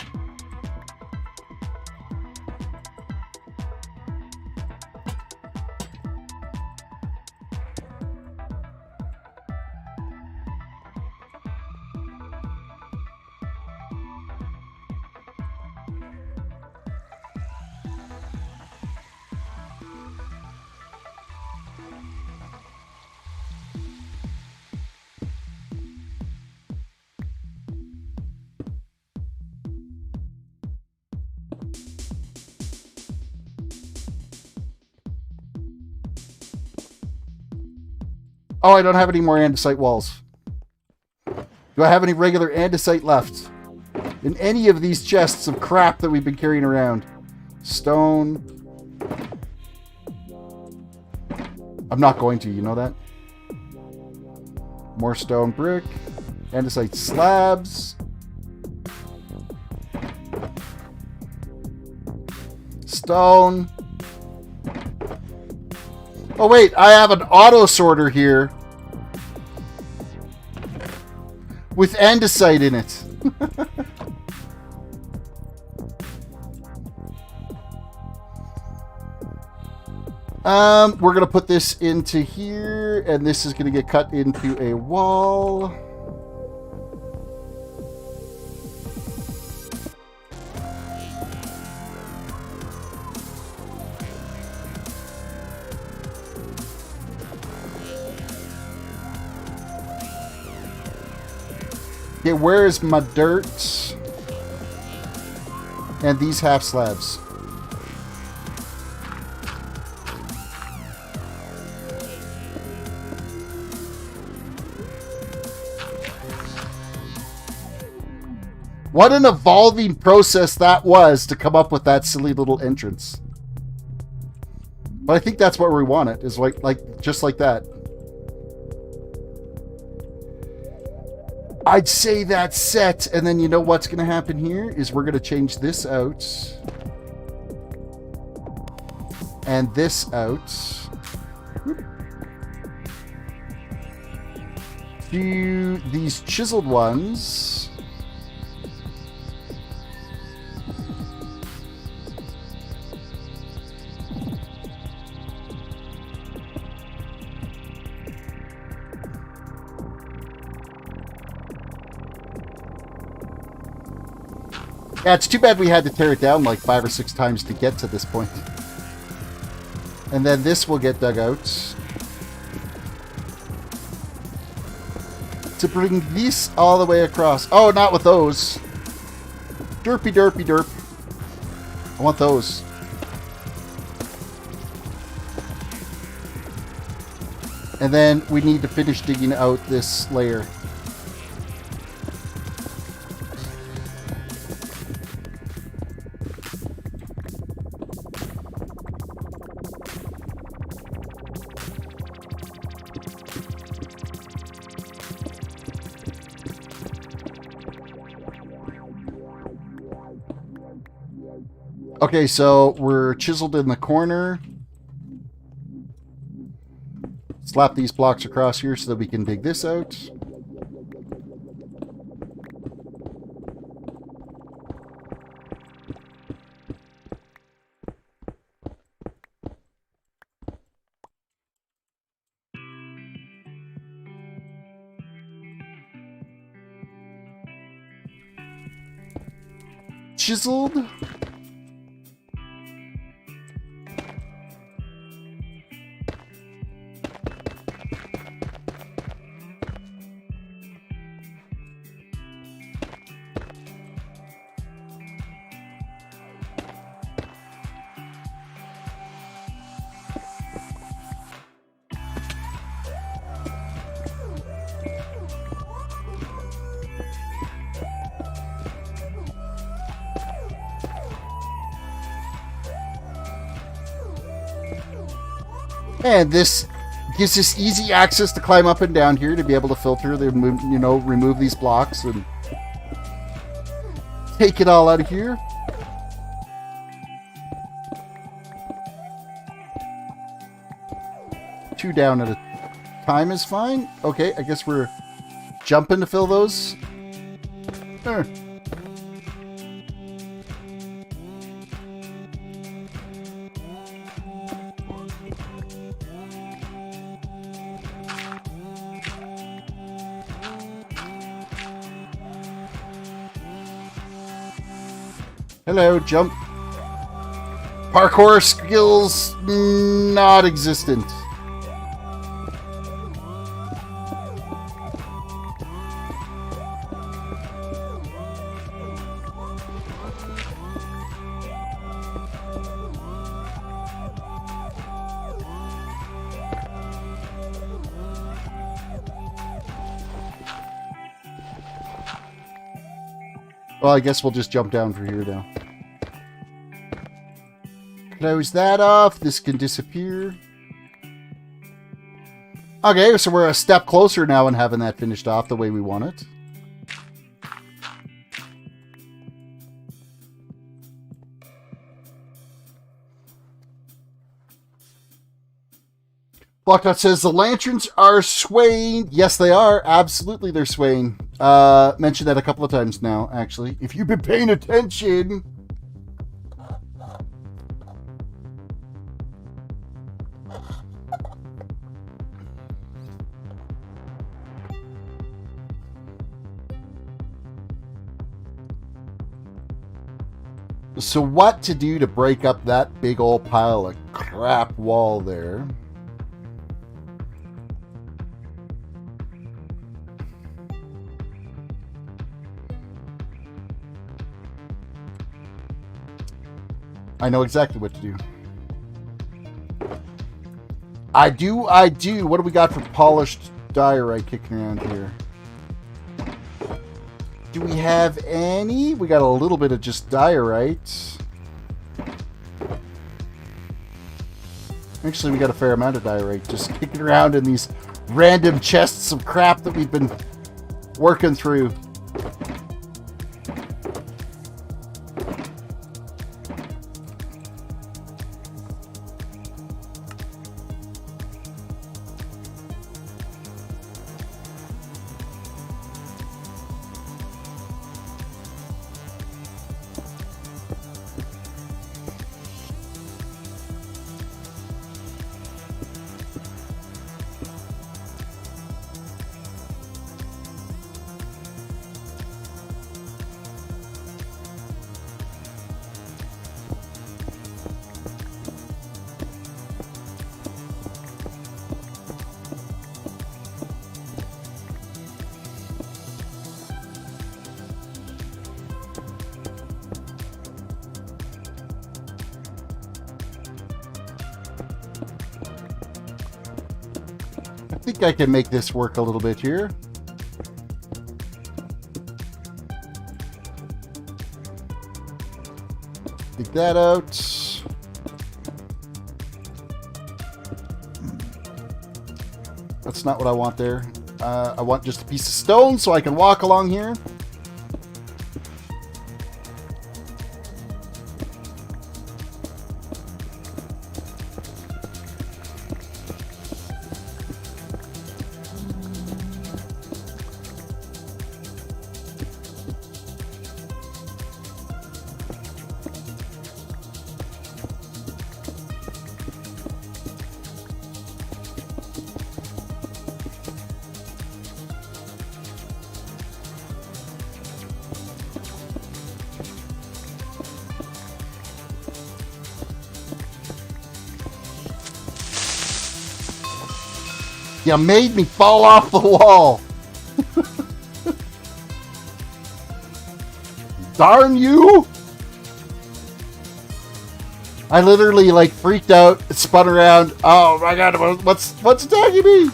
Oh, I don't have any more andesite walls. Do I have any regular andesite left? In any of these chests of crap that we've been carrying around? Stone. I'm not going to, you know that? More stone brick. Andesite slabs. Stone. Oh wait, I have an auto sorter here with andesite in it. We're gonna put this into here, and this is gonna get cut into a wall. Okay, where is my dirt? And these half slabs. What an evolving process that was to come up with that silly little entrance. But I think that's what we want it, is like just like that. I'd say that's set, and then you know what's going to happen here is we're going to change this out. And this out. To these chiseled ones. Yeah, it's too bad we had to tear it down like 5 or 6 times to get to this point. And then this will get dug out. To bring these all the way across. Oh, not with those. Derpy, derpy, derp. I want those. And then we need to finish digging out this layer. Okay, so we're chiseled in the corner. Slap these blocks across here so that we can dig this out. chiseled. And this gives us easy access to climb up and down here to be able to filter the, you know, remove these blocks and take it all out of here. Two down at a time is fine. Okay, I guess we're jumping to fill those. There. Hello, jump. Parkour skills not existent. Well, I guess we'll just jump down for here now. Close that off. This can disappear. Okay, so we're a step closer now in having that finished off the way we want it. Blockdot says the lanterns are swaying. Yes, they are. Absolutely, they're swaying. Mentioned that a couple of times now, actually. If you've been paying attention. So what to do to break up that big old pile of crap wall there? I know exactly what to do. I do. What do we got for polished diorite kicking around here? Do we have any? We got a little bit of just diorite. Actually, we got a fair amount of diorite just kicking around in these random chests of crap that we've been working through. I think I can make this work a little bit here. Dig that out. That's not what I want there. I want just a piece of stone so I can walk along here. You made me fall off the wall. Darn you! I literally like freaked out, spun around. Oh my god, what's attacking me?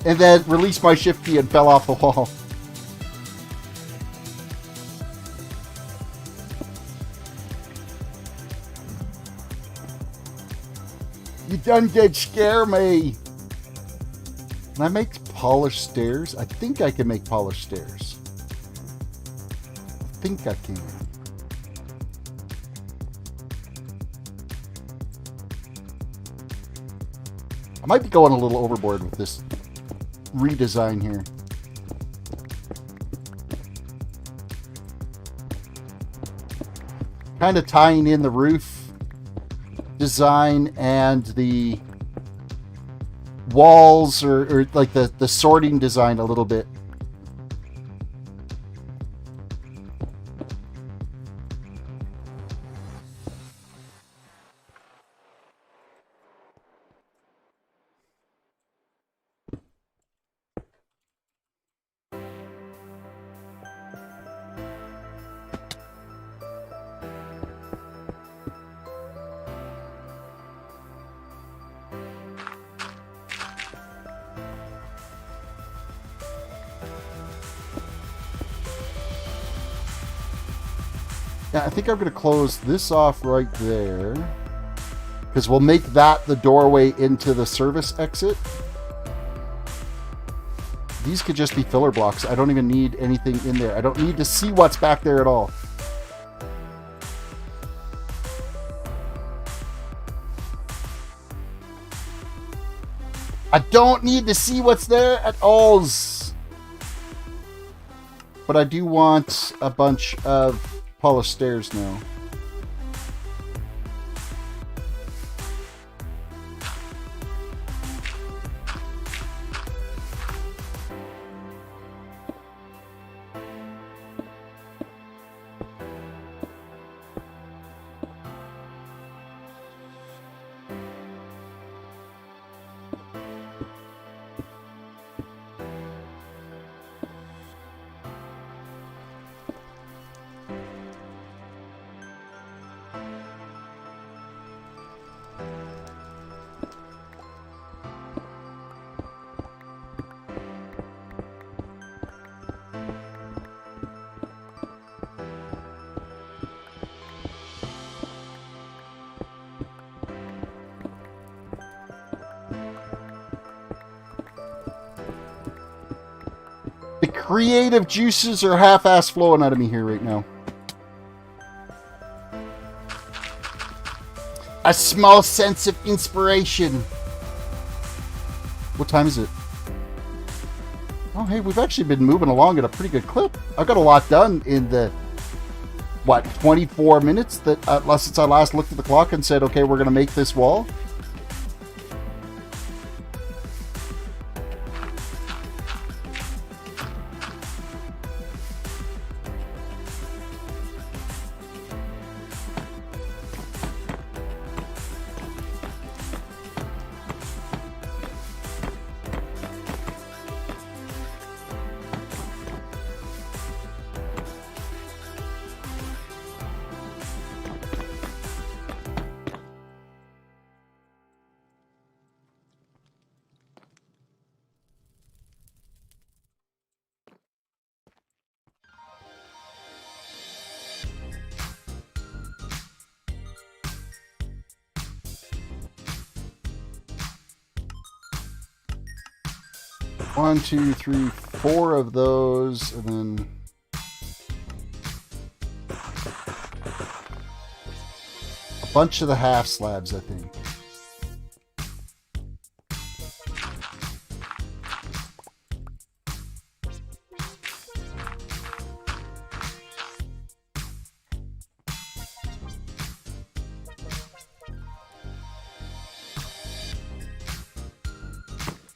And then released my shift key and fell off the wall. You done did scare me. Can I make polished stairs? I think I can make polished stairs. I think I can. I might be going a little overboard with this redesign here. Kind of tying in the roof design and the walls or like the sorting design a little bit. Yeah, I think I'm going to close this off right there, because we'll make that the doorway into the service exit. These could just be filler blocks. I don't even need anything in there. I don't need to see what's back there at all. I don't need to see what's there at all. But I do want a bunch of polished stairs now. The creative juices are half-ass flowing out of me here right now. A small sense of inspiration. What time is it? Oh, hey, we've actually been moving along at a pretty good clip. I've got a lot done in the, what, 24 minutes that since I last looked at the clock and said, okay, we're going to make this wall. One, two, three, four of those, and then a bunch of the half slabs, I think.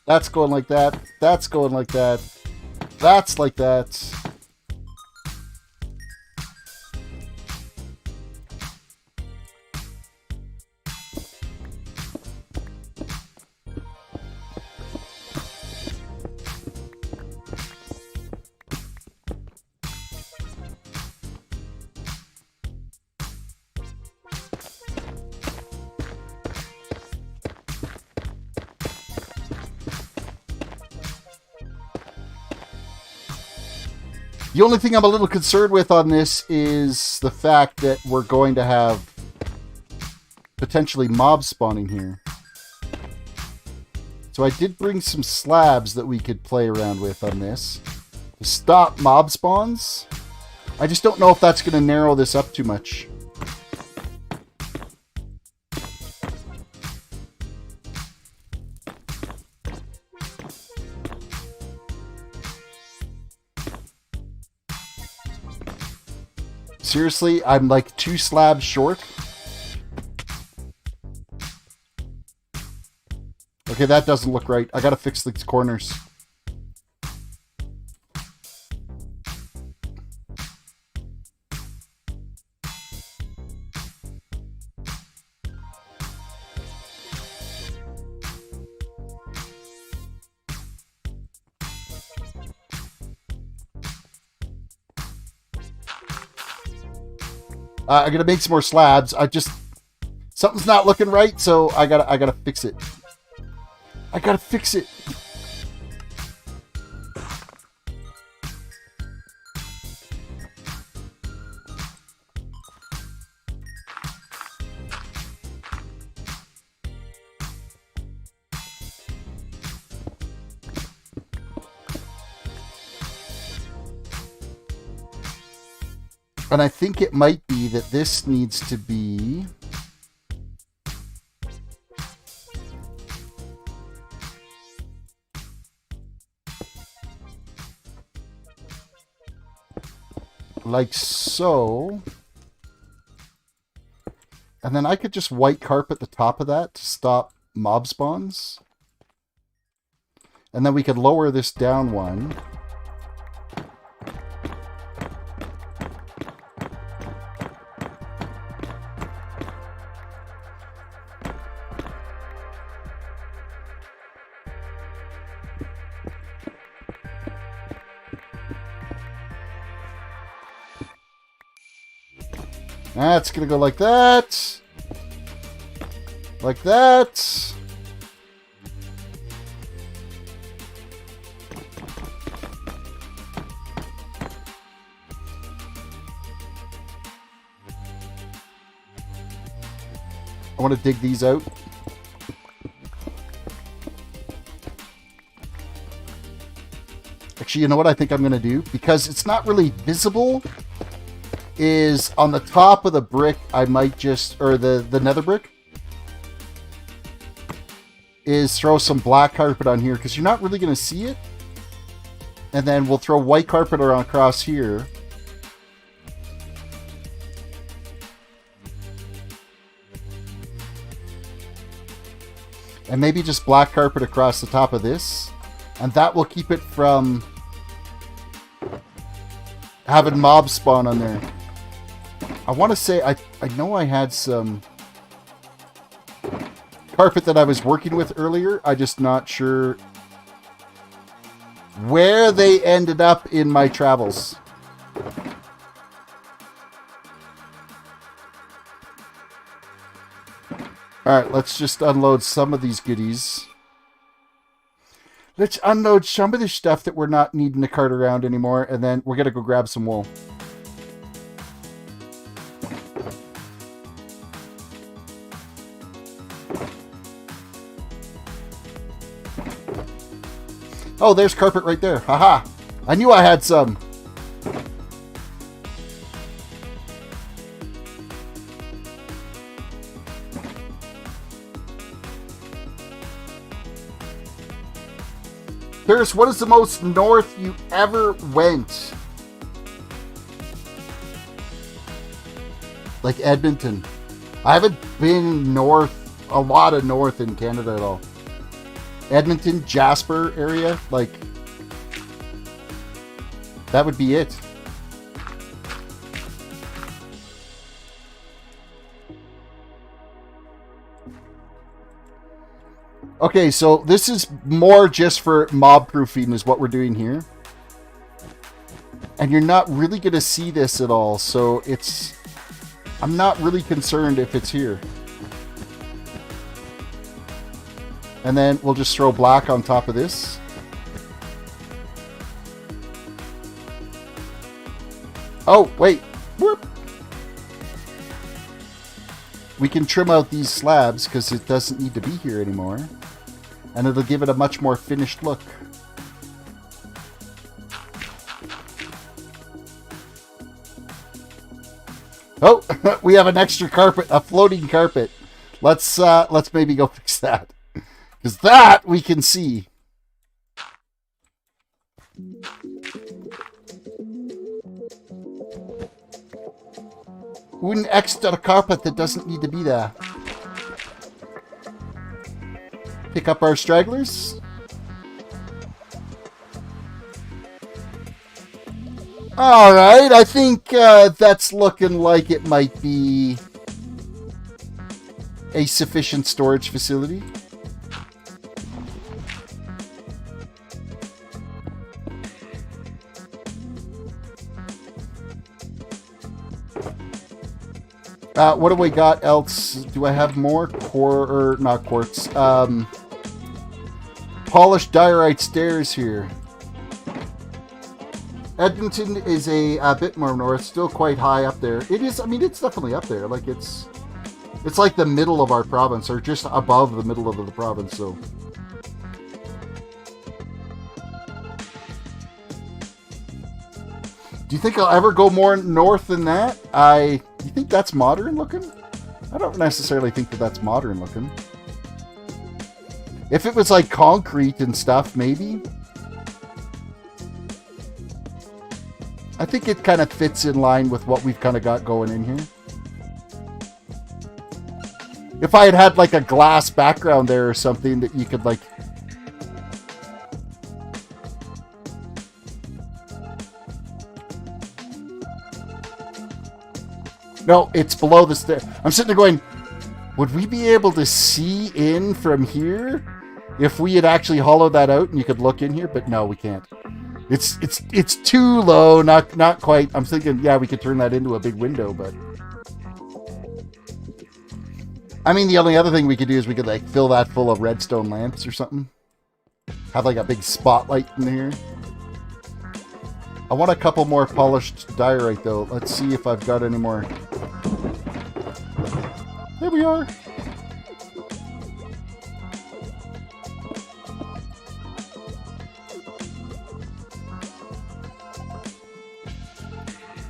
That's going like that. That's going like that. That's like that. The only thing I'm a little concerned with on this is the fact that we're going to have potentially mobs spawning here. So I did bring some slabs that we could play around with on this to stop mob spawns. I just don't know if that's going to narrow this up too much. Seriously, I'm like 2 slabs short. Okay, that doesn't look right. I gotta fix these corners. I'm gonna make some more slabs. Something's not looking right, so I gotta fix it. I gotta fix it. And I think it might be that this needs to be... like so. And then I could just white carpet the top of that to stop mob spawns. And then we could lower this down one. That's gonna go like that. Like that. I want to dig these out. Actually, you know what I think I'm going to do? Because it's not really visible, is on the top of the brick, I might just, or the nether brick, is throw some black carpet on here, because you're not really going to see it. And then we'll throw white carpet around across here. And maybe just black carpet across the top of this. And that will keep it from having mobs spawn on there. I want to say, I know I had some carpet that I was working with earlier. I'm just not sure where they ended up in my travels. Alright, let's just unload some of these goodies. Let's unload some of this stuff that we're not needing to cart around anymore, and then we're going to go grab some wool. Oh, there's carpet right there. Haha. I knew I had some. Terris, what is the most north you ever went? Like Edmonton. I haven't been north, a lot of north in Canada at all. Edmonton, Jasper area, like, that would be it. Okay, so this is more just for mob proofing is what we're doing here. And you're not really going to see this at all, so it's... I'm not really concerned if it's here. And then we'll just throw black on top of this. Oh, wait. Whoop. We can trim out these slabs because it doesn't need to be here anymore. And it'll give it a much more finished look. Oh, we have an extra carpet, a floating carpet. Let's maybe go fix that. Because that we can see. An extra carpet that doesn't need to be there. Pick up our stragglers. Alright, I think that's looking like it might be a sufficient storage facility. What do we got else? Do I have more not quartz? Polished diorite stairs here. Edmonton is a bit more north, still quite high up there. It is, I mean, it's definitely up there. Like it's like the middle of our province, or just above the middle of the province. So, do you think I'll ever go more north than that? Do you think that's modern looking? I don't necessarily think that that's modern looking. If it was like concrete and stuff, maybe. I think it kind of fits in line with what we've kind of got going in here. If I had had like a glass background there or something that you could like... No, it's below the stair. I'm sitting there going, would we be able to see in from here if we had actually hollowed that out and you could look in here? But no, we can't. It's too low, not quite. I'm thinking, yeah, we could turn that into a big window, but I mean, the only other thing we could do is we could like fill that full of redstone lamps or something. Have like a big spotlight in here. I want a couple more polished diorite though. Let's see if I've got any more. There we are.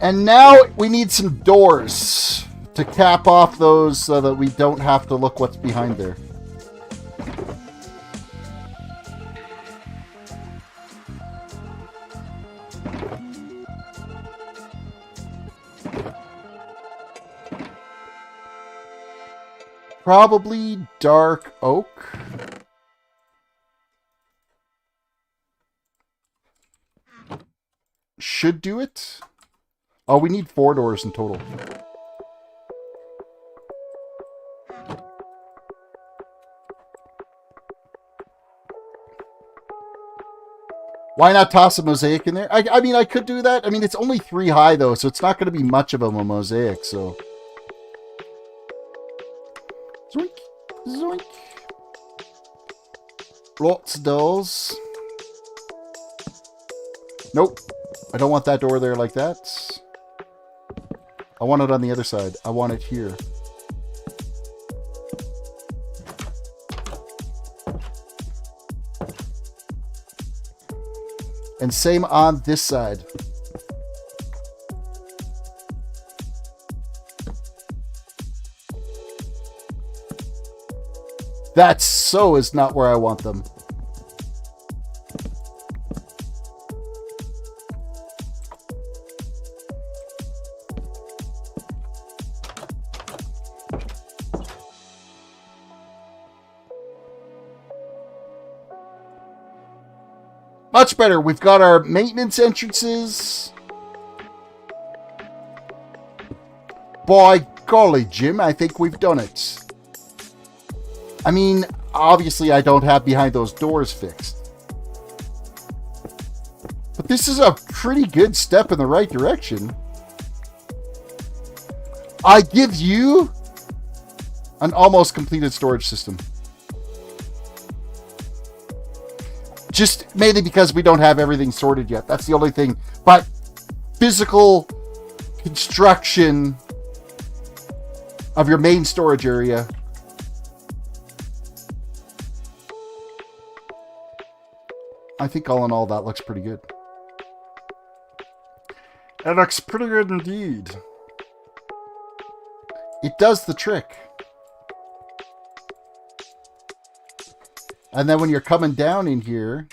And now we need some doors to cap off those so that we don't have to look what's behind there. Probably dark oak. Should do it. Oh, we need 4 doors in total. Why not toss a mosaic in there? I mean, I could do that. I mean, it's only 3 high, though, so it's not going to be much of a mosaic, so... Zoink. Zoink. Lots of doors. Nope. I don't want that door there like that. I want it on the other side. I want it here. And same on this side. That so is not where I want them. Much better. We've got our maintenance entrances. By golly, Jim, I think we've done it. I mean, obviously I don't have behind those doors fixed. But this is a pretty good step in the right direction. I give you an almost completed storage system. Just mainly because we don't have everything sorted yet. That's the only thing. But physical construction of your main storage area. I think all in all, that looks pretty good. It looks pretty good indeed. It does the trick. And then when you're coming down in here,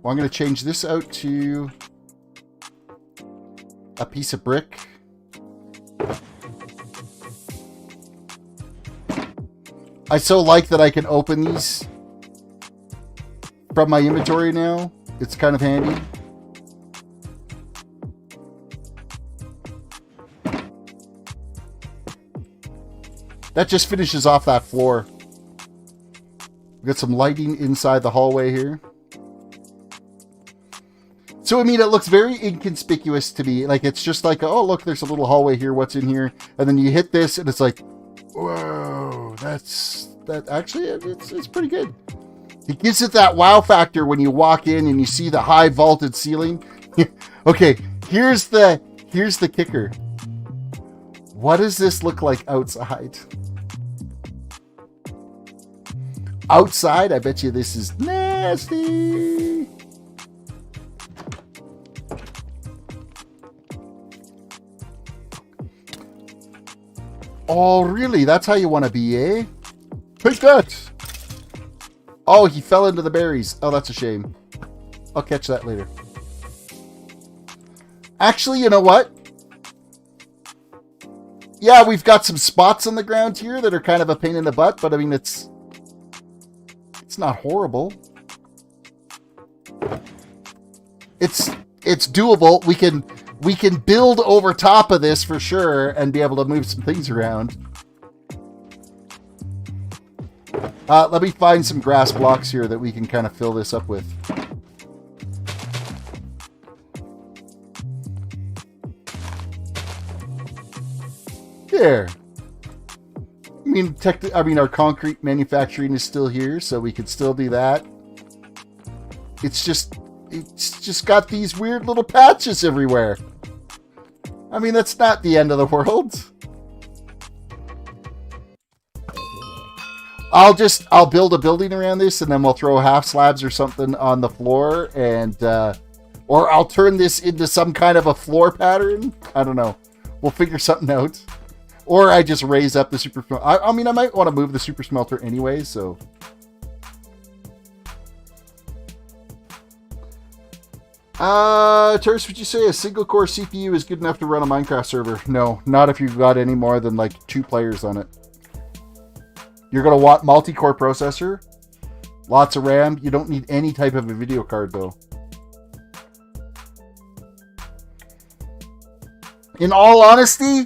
well, I'm going to change this out to a piece of brick. I so like that I can open these from my inventory now. It's kind of handy. That just finishes off that floor. We got some lighting inside the hallway here. So, I mean, it looks very inconspicuous to me. Like, it's just like, oh, look, there's a little hallway here. What's in here? And then you hit this, and it's like, whoa, that actually, it's pretty good. It gives it that wow factor when you walk in and you see the high vaulted ceiling. Okay, here's the kicker. What does this look like outside? Outside, I bet you this is nasty. Oh, really? That's how you want to be, eh? Take that! Oh, he fell into the berries. Oh, that's a shame. I'll catch that later. Actually, you know what? Yeah, we've got some spots on the ground here that are kind of a pain in the butt, but I mean, it's not horrible. It's doable. We can build over top of this for sure and be able to move some things around. Let me find some grass blocks here that we can kind of fill this up with. There. I mean, our concrete manufacturing is still here, so we could still do that. It's just got these weird little patches everywhere. I mean, that's not the end of the world. I'll build a building around this, and then we'll throw half slabs or something on the floor, and or I'll turn this into some kind of a floor pattern. I don't know. We'll figure something out. Or I just raise up the super smelter. I mean, I might want to move the super smelter anyway, so. Terris, would you say a single core CPU is good enough to run a Minecraft server? No, not if you've got any more than like 2 players on it. You're going to want multi-core processor, lots of RAM. You don't need any type of a video card though. In all honesty,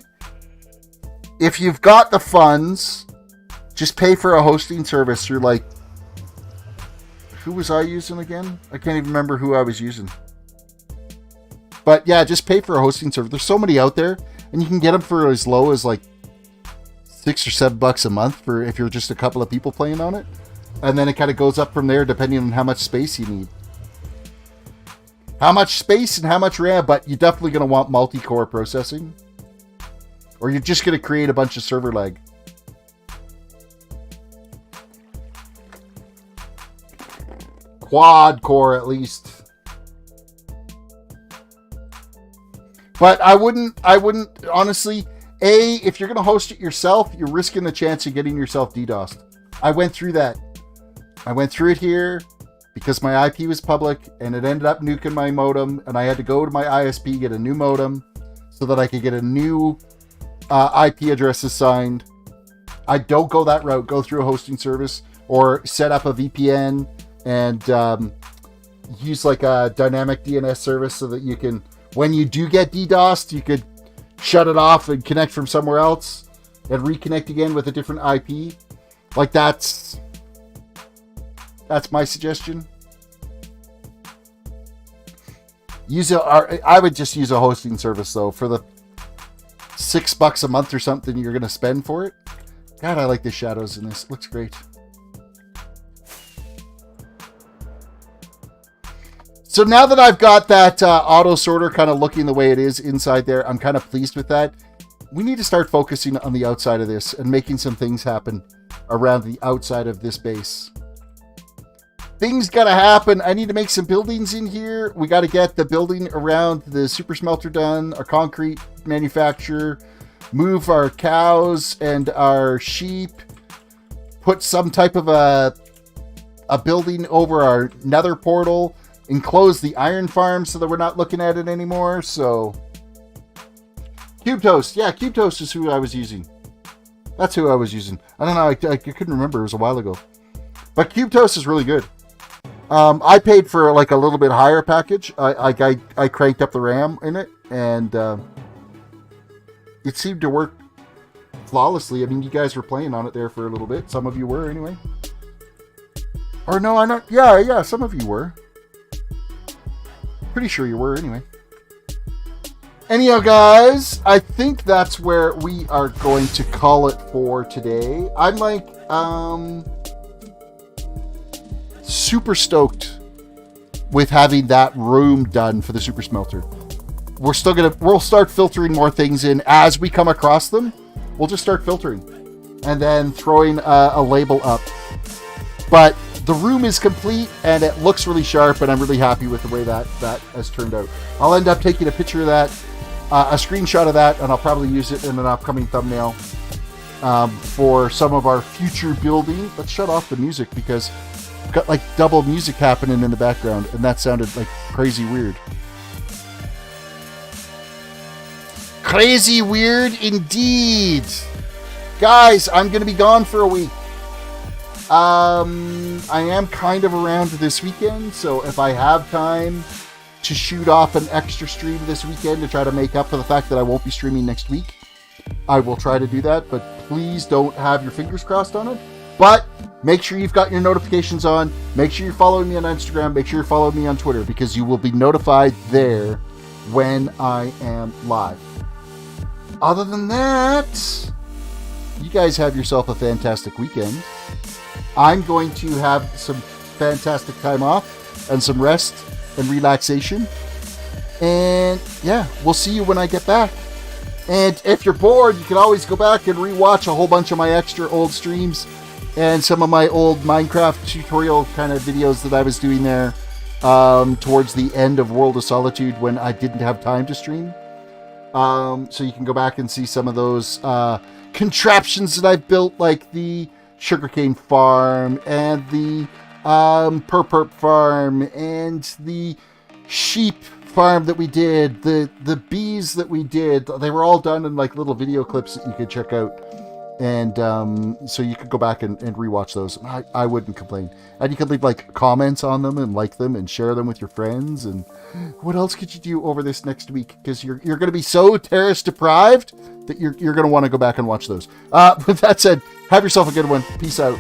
if you've got the funds, just pay for a hosting service through like, who was I using again? I can't even remember who I was using. But yeah, just pay for a hosting service. There's so many out there, and you can get them for as low as like $6 or $7 a month for if you're just a couple of people playing on it. And then it kind of goes up from there depending on how much space you need. How much space and how much RAM, but you're definitely going to want multi-core processing. Or you're just going to create a bunch of server lag. Quad core at least. But I wouldn't honestly, if you're going to host it yourself, you're risking the chance of getting yourself DDoSed. I went through that. I went through it here because my IP was public and it ended up nuking my modem, and I had to go to my ISP, get a new modem so that I could get a new IP address assigned. I don't go that route. Go through a hosting service or set up a VPN and use like a dynamic DNS service so that you can, when you do get DDoSed, you could shut it off and connect from somewhere else and reconnect again with a different IP. Like that's my suggestion. I would just use a hosting service though for the $6 a month or something you're going to spend for it. God, I like the shadows in this. It looks great. So now that I've got that auto sorter kind of looking the way it is inside there, I'm kind of pleased with that. We need to start focusing on the outside of this and making some things happen around the outside of this base. Things gotta happen. I need to make some buildings in here. We got to get the building around the super smelter done, our concrete manufacturer, move our cows and our sheep, put some type of a building over our nether portal, enclose the iron farm so that we're not looking at it anymore. So Cube Toast. Yeah, Cube Toast is who I was using. That's who I was using. I don't know. I couldn't remember. It was a while ago. But Cube Toast is really good. I paid for like a little bit higher package. I cranked up the RAM in it, and it seemed to work flawlessly. I mean, you guys were playing on it there for a little bit. Some of you were, anyway. Or no, I'm not. Yeah, some of you were. Pretty sure you were, anyway. Anyhow, guys, I think that's where we are going to call it for today. I'm like, super stoked with having that room done for the super smelter. We'll start filtering more things in as we come across them. We'll just start filtering and then throwing a label up. But the room is complete and it looks really sharp, and I'm really happy with the way that has turned out. I'll end up taking a picture of that, a screenshot of that, and I'll probably use it in an upcoming thumbnail for some of our future building. Let's shut off the music because we've got like double music happening in the background, and that sounded like crazy weird. Crazy weird indeed. Guys, I'm going to be gone for a week. I am kind of around this weekend, so if I have time to shoot off an extra stream this weekend to try to make up for the fact that I won't be streaming next week, I will try to do that, but please don't have your fingers crossed on it. But make sure you've got your notifications on. Make sure you're following me on Instagram. Make sure you're following me on Twitter, because you will be notified there when I am live. Other than that, you guys have yourself a fantastic weekend. I'm going to have some fantastic time off and some rest and relaxation. And yeah, we'll see you when I get back. And if you're bored, you can always go back and rewatch a whole bunch of my extra old streams and some of my old Minecraft tutorial kind of videos that I was doing there towards the end of World of Solitude when I didn't have time to stream. So you can go back and see some of those contraptions that I've built, like the sugarcane farm and the purp farm and the sheep farm that we did, the bees that we did. They were all done in like little video clips that you could check out, and so you could go back and rewatch those. I wouldn't complain. And you could leave like comments on them and like them and share them with your friends. And what else could you do over this next week? Because you're going to be so terrace deprived that you're going to want to go back and watch those. With that said, have yourself a good one. Peace out.